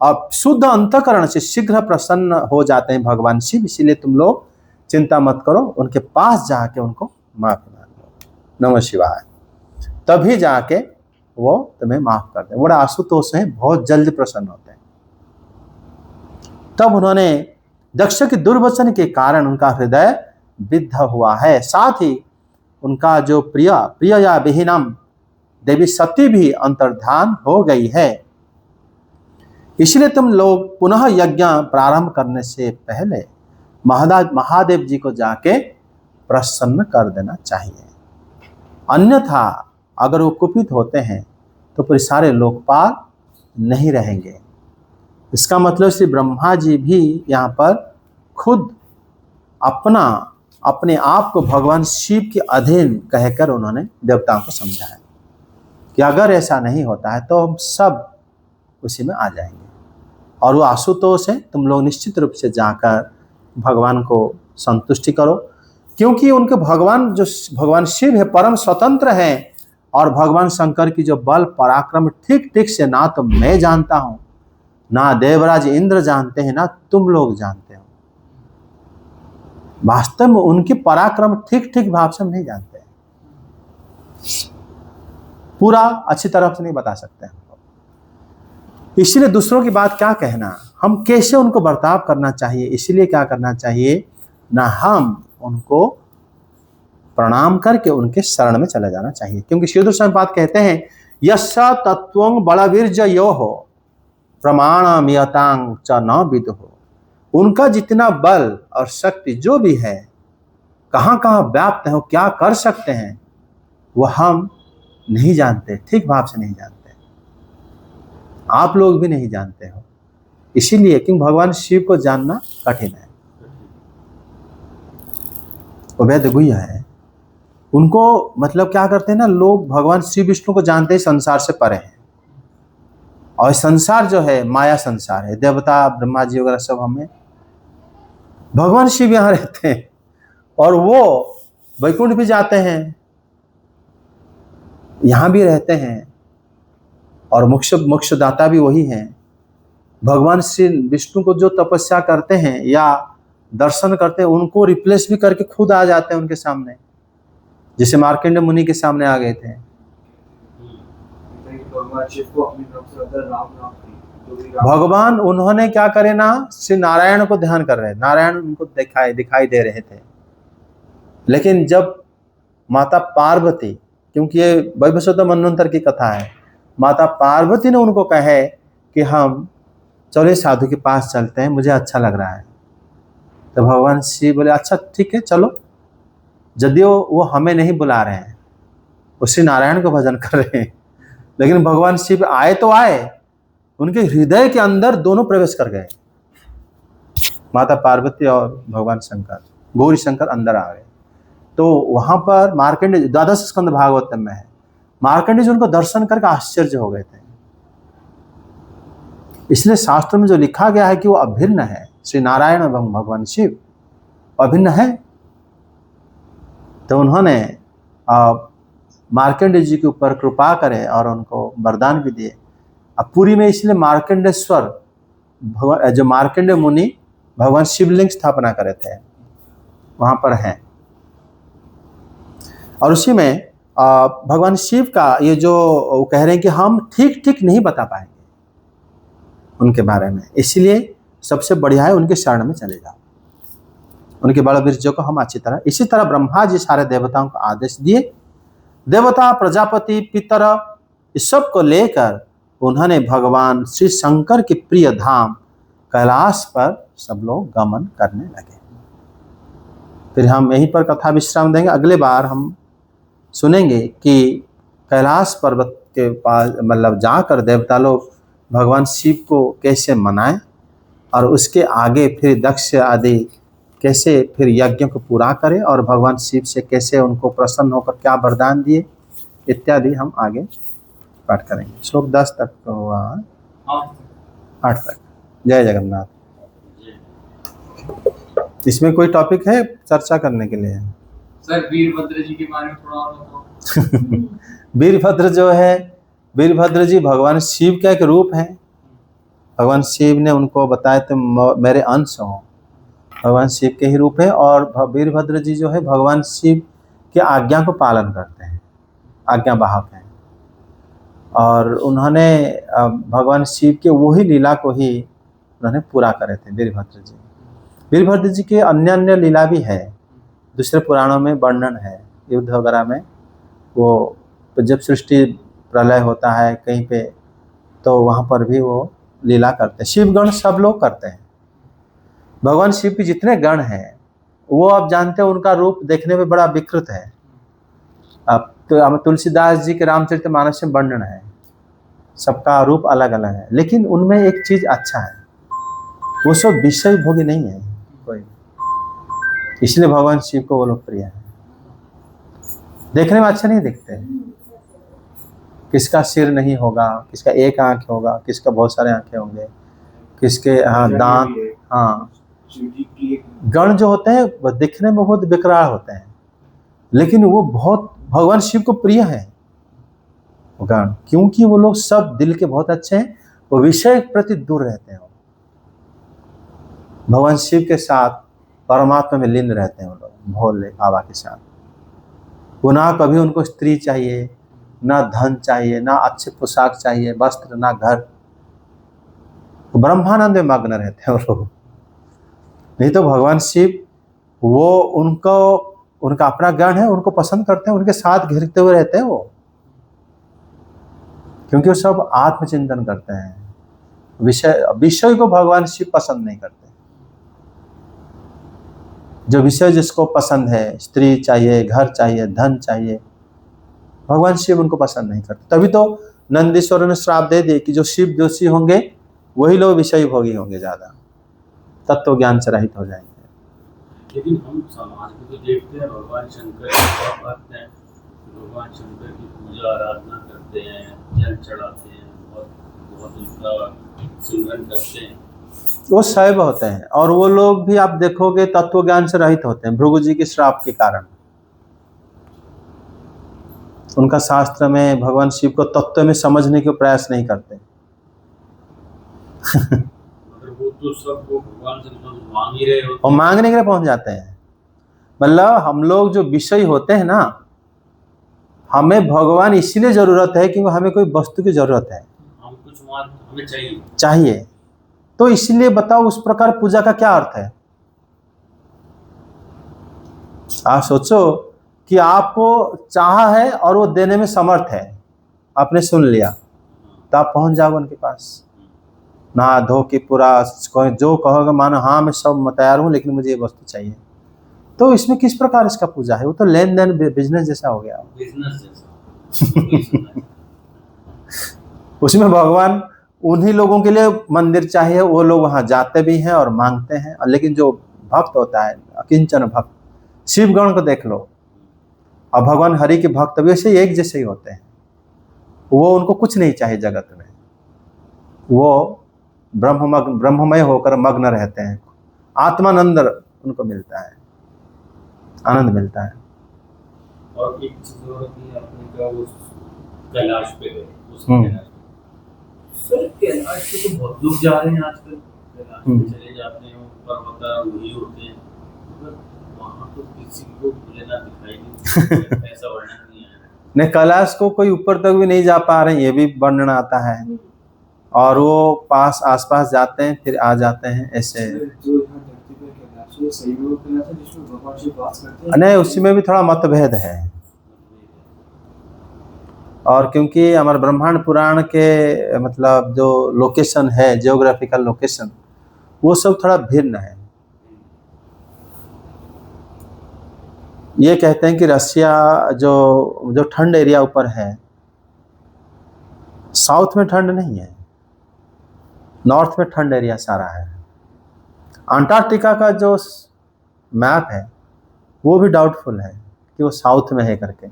अब शुद्ध अंतःकरण से शीघ्र प्रसन्न हो जाते हैं भगवान शिव, इसीलिए तुम लोग चिंता मत करो, उनके पास जाके उनको माफी मांगो, नमः शिवाय, तभी जाके वो तुम्हें माफ कर दे। बड़ा आशुतोष है, बहुत जल्द प्रसन्न होते हैं। तब उन्होंने दक्ष के दुर्वचन के कारण उनका हृदय विद्ध हुआ है, साथ ही उनका जो प्रिय या विहीनम देवी सती भी अंतर्धान हो गई है। इसलिए तुम लोग पुनः यज्ञ प्रारंभ करने से पहले महादेव जी को जाके प्रसन्न कर देना चाहिए, अन्यथा अगर वो कुपित होते हैं तो फिर सारे लोकपाल नहीं रहेंगे। इसका मतलब श्री ब्रह्मा जी भी यहाँ पर खुद अपने आप को भगवान शिव के अधीन कहकर उन्होंने देवताओं को समझाया कि अगर ऐसा नहीं होता है तो हम सब उसी में आ जाएंगे। और वो आशुतोष है, तुम लोग निश्चित रूप से जाकर भगवान को संतुष्टि करो, क्योंकि उनके भगवान शिव है परम स्वतंत्र हैं, और भगवान शंकर की जो बल पराक्रम ठीक ठीक से ना तो मैं जानता हूं, ना देवराज इंद्र जानते हैं, ना तुम लोग जानते हो। वास्तव में उनके पराक्रम ठीक ठीक भाव से हम नहीं जानते हैं, पूरा अच्छी तरह से नहीं बता सकते हैं। इसलिए दूसरों की बात क्या कहना, हम कैसे उनको बर्ताव करना चाहिए, इसलिए क्या करना चाहिए ना, हम उनको प्रणाम करके उनके शरण में चले जाना चाहिए। क्योंकि शिव बात कहते हैं यश तत्वं बलवीर्ज यो हो प्रमाणमयतांग च न विदुः, उनका जितना बल और शक्ति जो भी है, कहाँ कहाँ व्याप्त है, वो क्या कर सकते हैं, वो हम नहीं जानते, ठीक भाव से नहीं जानते, आप लोग भी नहीं जानते हो। इसीलिए क्यों भगवान शिव को जानना कठिन है, वो वेद गुह्य है। उनको मतलब क्या करते हैं ना, लोग भगवान श्री विष्णु को जानते हैं संसार से परे हैं, और संसार जो है माया संसार है, देवता ब्रह्मा जी वगैरह सब हमें, भगवान शिव यहाँ रहते हैं और वो वैकुंठ भी जाते हैं, यहाँ भी रहते हैं, और मोक्षदाता भी वही हैं। भगवान श्री विष्णु को जो तपस्या करते हैं या दर्शन करते हैं, उनको रिप्लेस भी करके खुद आ जाते हैं उनके सामने, जैसे मार्कंडेय मुनि के सामने आ गए थे। भगवान उन्होंने क्या करे ना, श्री नारायण को ध्यान कर रहे, नारायण उनको दिखाई दे रहे थे। लेकिन जब माता पार्वती, क्योंकि ये वैवस्वत मनवंतर की कथा है, माता पार्वती ने उनको कहे कि हम चलो साधु के पास चलते हैं, मुझे अच्छा लग रहा है, तो भगवान शिव बोले अच्छा ठीक है चलो। यदियो वो हमें नहीं बुला रहे हैं, वो श्री नारायण को भजन कर रहे हैं, लेकिन भगवान शिव आए तो आए, उनके हृदय के अंदर दोनों प्रवेश कर गए, माता पार्वती और भगवान शंकर, गौरी शंकर अंदर आ गए। तो वहां पर मार्कंडेय, द्वादश स्कंद भागवतम में है, मार्कंडेय जी उनको दर्शन करके आश्चर्य हो गए थे। इसलिए शास्त्र में जो लिखा गया है कि वो अभिन्न है, श्री नारायण एवं भगवान शिव अभिन्न है। तो उन्होंने मार्कंडेय जी के ऊपर कृपा करे और उनको वरदान भी दिए। अब पूरी में इसलिए मार्कंडेश्वर जो मार्कंडेय मुनि भगवान शिवलिंग स्थापना करे थे, वहां पर हैं। और उसी में भगवान शिव का ये जो वो कह रहे हैं कि हम ठीक ठीक नहीं बता पाएंगे उनके बारे में, इसलिए सबसे बढ़िया है उनके शरण में चले जाओ, उनके बल वीर्य को हम अच्छी तरह। इसी तरह ब्रह्मा जी सारे देवताओं को आदेश दिए, देवता प्रजापति पितर इस सब को लेकर उन्होंने भगवान श्री शंकर के प्रिय धाम कैलाश पर सब लोग गमन करने लगे। फिर हम यहीं पर कथा विश्राम देंगे, अगले बार हम सुनेंगे कि कैलाश पर्वत के पास मतलब जाकर देवता लोग भगवान शिव को कैसे मनाएं और उसके आगे फिर दक्ष आदि कैसे फिर यज्ञ को पूरा करें और भगवान शिव से कैसे उनको प्रसन्न होकर क्या वरदान दिए इत्यादि हम आगे पाठ करेंगे। श्लोक 10 तक हुआ, 8 तक। जय जगन्नाथ। इसमें कोई टॉपिक है चर्चा करने के लिए? सर वीरभद्र जी के बारे में थोड़ा और बताओ। वीरभद्र जो है, वीरभद्र जी भगवान शिव का एक रूप है। भगवान शिव ने उनको बताया तो मेरे अंश हो, भगवान शिव के ही रूप है। और वीरभद्र जी जो है भगवान शिव की आज्ञा को पालन करते हैं, आज्ञा वाहक हैं। और उन्होंने भगवान शिव के वही लीला को ही उन्होंने पूरा करे थे वीरभद्र जी। वीरभद्र जी के अन्य अन्य लीला भी है, दूसरे पुराणों में वर्णन है, युद्ध वगैरह में। वो जब सृष्टि प्रलय होता है कहीं पे तो वहाँ पर भी वो लीला करते हैं। शिवगण सब लोग करते हैं। भगवान शिव के जितने गण हैं वो आप जानते हैं उनका रूप देखने में बड़ा विकृत है। अब तो हम तुलसीदास जी के रामचरितमानस में वर्णन है, सबका रूप अलग अलग है, लेकिन उनमें एक चीज अच्छा है, वो सब विषय भोगी नहीं है कोई, इसलिए भगवान शिव को वो लोग प्रिय है। देखने में अच्छा नहीं दिखते, किसका सिर नहीं होगा, किसका एक आंख होगा, किसका बहुत सारे आंखें होंगे, किसके दांत, हाँ गण जो होते हैं वो दिखने में बहुत विकराल होते हैं, लेकिन वो बहुत भगवान शिव को प्रिय है वो गण, क्योंकि वो लोग सब दिल के बहुत अच्छे हैं, वो विषय प्रति दूर रहते हैं। भगवान शिव के साथ परमात्मा में लीन रहते हैं वो लोग, भोले बाबा के साथ। वो ना कभी उनको स्त्री चाहिए, ना धन चाहिए, ना अच्छे पोशाक चाहिए, वस्त्र, ना घर, ब्रह्मानंद में मग्न रहते हैं वो लोग। नहीं तो भगवान शिव वो उनको, उनका अपना गण है, उनको पसंद करते हैं, उनके साथ घिरते हुए रहते हैं वो, क्योंकि वो सब आत्मचिंतन करते हैं। विषय को भगवान शिव पसंद नहीं करते। जो विषय जिसको पसंद है, स्त्री चाहिए, घर चाहिए, धन चाहिए, भगवान शिव उनको पसंद नहीं करते। तभी तो नंदीश्वर ने श्राप दे दिए कि जो शिव दोषी होंगे वही लोग विषय भोगी होंगे, ज्यादा तत्व ज्ञान से रहित हो जाएंगे। लेकिन हम समाज में तो देखते हैं भगवान शंकर की भक्त हैं, भगवान शंकर की पूजा आराधना करते हैं, जल चढ़ाते हैं, बहुत उनका सिमरन करते हैं, वो शैव होते हैं। और वो लोग भी आप देखोगे तत्व ज्ञान से रहित होते हैं, भृगु जी के श्राप के कारण। उनका शास्त्र में भगवान शिव को तत्व में समझने के प्रयास नहीं करते। मगर वो तो सब वो भगवान से मांग ही रहे होते और मांगने के लिए पहुंच जाते हैं। मतलब हम लोग जो विषय होते हैं ना, हमें भगवान इसीलिए जरूरत है क्योंकि हमें कोई वस्तु की जरूरत है, हम कुछ हमें चाहिए। तो इसलिए बताओ उस प्रकार पूजा का क्या अर्थ है? आप सोचो कि आपको चाहा है और वो देने में समर्थ है, आपने सुन लिया तो आप पहुंच जाओगे उनके पास, ना धो के पूरा जो कहोगे मानो हाँ मैं सब तैयार हूँ लेकिन मुझे ये वस्तु चाहिए। तो इसमें किस प्रकार इसका पूजा है? वो तो लेन देन बिजनेस जैसा हो गया, बिजनेस जैसा। उसमें भगवान उन्हीं लोगों के लिए मंदिर चाहिए, वो लोग वहाँ जाते भी हैं और मांगते हैं। लेकिन जो भक्त होता है अकिंचन भक्त, शिवगण को देख लो, और भगवान हरि के भक्त वैसे एक जैसे ही होते हैं। वो उनको कुछ नहीं चाहिए जगत में, वो ब्रह्ममय होकर मग्न रहते हैं, आत्मानंद उनको मिलता है, आनंद मिलता है। और एक चीज और भी आपने कहा वो कैलाश पे गए, उस कैलाश सर, कैलाश पे तो बहुत लोग जा रहे हैं आजकल, कैलाश पे चले जाते हैं, ऊपर होता है वही होते हैं, मगर वहाँ तो किसी को मुझे ना दिखाई नहीं, ऐसा वर्णन नहीं है। नहीं, कैलाश को कोई ऊपर तक भी नहीं जा पा रहे हैं, ये भी वर्णन आता है। और वो पास आसपास जाते हैं फिर आ जाते हैं ऐसे। जो यहाँ धरती पे कैलाश है, सही में वो कैलाश है जिसमें भगवान शिव वास करते हैं? नहीं, उसी में भी थोड़ा मतभेद है। और क्योंकि हमारे ब्रह्मांड पुराण के मतलब जो लोकेशन है, जियोग्राफिकल लोकेशन, वो सब थोड़ा भिन्न है। ये कहते हैं कि रसिया जो ठंड एरिया ऊपर है, साउथ में ठंड नहीं है, नॉर्थ में ठंड एरिया सारा है। अंटार्कटिका का जो मैप है वो भी डाउटफुल है कि वो साउथ में है करके,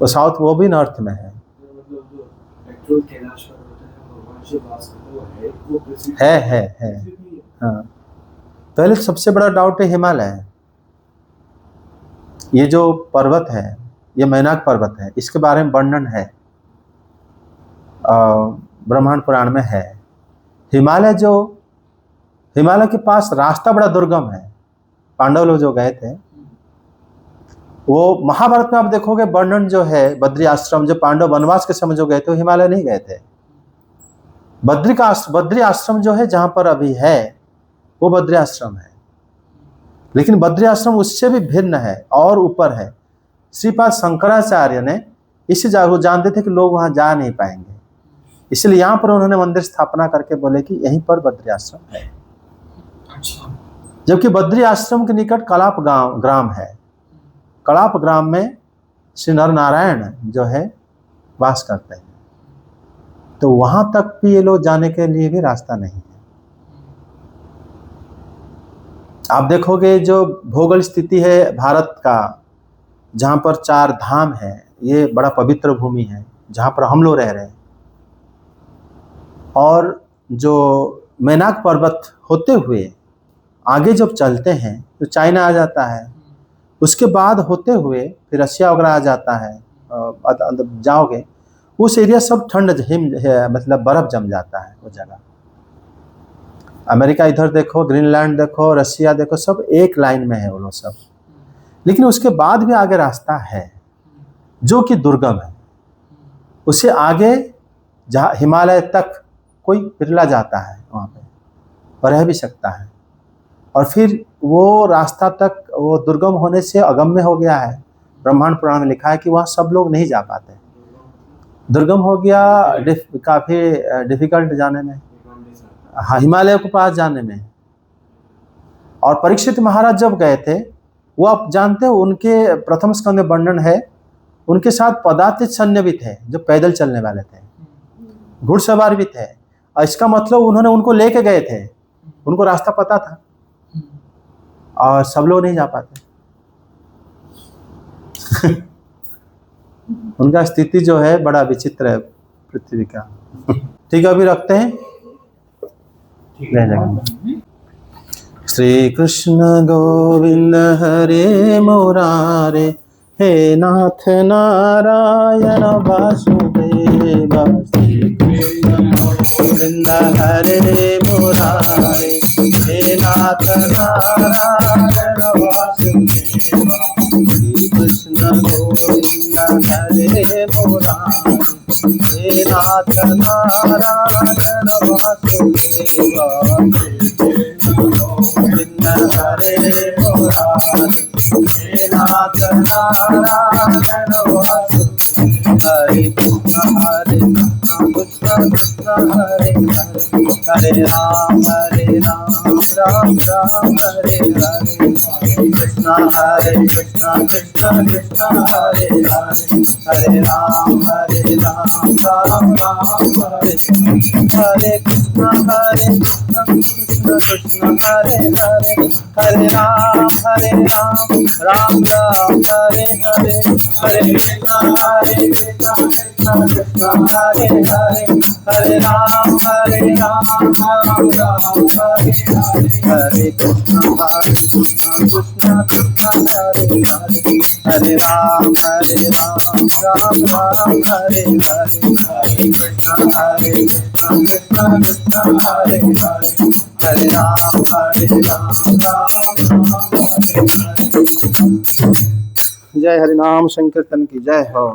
वो साउथ, वो भी नॉर्थ में है। मतलब जो एक्चुअल कैलाश पर्वत है भगवान शिव वास करते वो है, वो पृथ्वी है। हाँ, पहले सबसे बड़ा डाउट है हिमालय। ये जो पर्वत है, ये मैनाक पर्वत है, इसके बारे में वर्णन है ब्रह्मांड पुराण में है। हिमालय के पास रास्ता बड़ा दुर्गम है। पांडव लोग जो गए थे, वो महाभारत में आप देखोगे वर्णन जो है, बद्री आश्रम, जो पांडव वनवास के समय जो गए थे वो हिमालय नहीं गए थे। बद्री आश्रम जो है जहां पर अभी है वो बद्री आश्रम है, लेकिन बद्री आश्रम उससे भी भिन्न है और ऊपर है। श्रीपाद शंकराचार्य ने इसे जानते थे कि लोग वहां जा नहीं पाएंगे, इसलिए यहाँ पर उन्होंने मंदिर स्थापना करके बोले कि यहीं पर बद्री आश्रम है। जबकि बद्री आश्रम के निकट कलाप ग्राम है। कलाप ग्राम में श्री नर नारायण जो है वास करते हैं, तो वहां तक भी ये लोग जाने के लिए भी रास्ता नहीं है। आप देखोगे जो भौगोलिक स्थिति है भारत का, जहां पर 4 धाम है, ये बड़ा पवित्र भूमि है जहां पर हम लोग रह रहे हैं। और जो मैनाक पर्वत होते हुए आगे जब चलते हैं तो चाइना आ जाता है, उसके बाद होते हुए फिर रशिया वगैरह आ जाता है। जाओगे उस एरिया सब ठंड मतलब बर्फ जम जाता है वो जगह। अमेरिका इधर देखो, ग्रीनलैंड देखो, रशिया देखो, सब एक लाइन में है वो लोग सब। लेकिन उसके बाद भी आगे रास्ता है जो कि दुर्गम है। उससे आगे जहाँ हिमालय तक कोई बिरला जाता है, वहाँ पे रह भी सकता है। और फिर वो रास्ता तक वो दुर्गम होने से अगम्य हो गया है। ब्रह्मांड पुराण में लिखा है कि वहाँ सब लोग नहीं जा पाते। दुर्गम हो गया, काफ़ी डिफिकल्ट जाने में, हाँ, हिमालय के पास जाने में। और परीक्षित महाराज जब गए थे, वो आप जानते हो, उनके प्रथम स्कंद में वर्णन है, उनके साथ पदातिक सैन्य भी थे जो पैदल चलने वाले थे, घुड़सवार भी थे। और इसका मतलब उन्होंने उनको लेके गए थे, उनको रास्ता पता था, और सब लोग नहीं जा पाते। उनका स्थिति जो है बड़ा विचित्र है पृथ्वी का। ठीक है, अभी रखते हैं। श्री कृष्ण गोविंद हरे मुरारे, हे नाथ नारायण वासुदेव। श्री कृष्ण गोविंद हरे मुरारे, हे नाथ नारायण वासुदेव। श्री कृष्ण गोविंद हरे मुरारे, हे नाथ नारायण वासुदेव। गोविंद हरे मुरारे, हे नाथ नारायण वासुदेव। हरे कृष्ण कृष्ण हरे हरे, हरे राम राम राम हरे हरे। कृष्ण कृष्ण कृष्ण हरे हरे, हरे राम राम राम हरे हरे। कृष्ण कृष्ण कृष्ण हरे हरे, हरे राम राम राम हरे हरे। हरे कृष्ण कृष्ण कृष्ण हरे हरे, हरे राम राम राम हरे हरे। हरे कृष्ण कृष्ण कृष्ण हरे हरे, हरे राम राम राम हरे हरे। हरे कृष्ण कृष्ण कृष्ण हरे हरे, हरे राम राम राम हरे हरे। जय हरि नाम संकीर्तन की जय हो।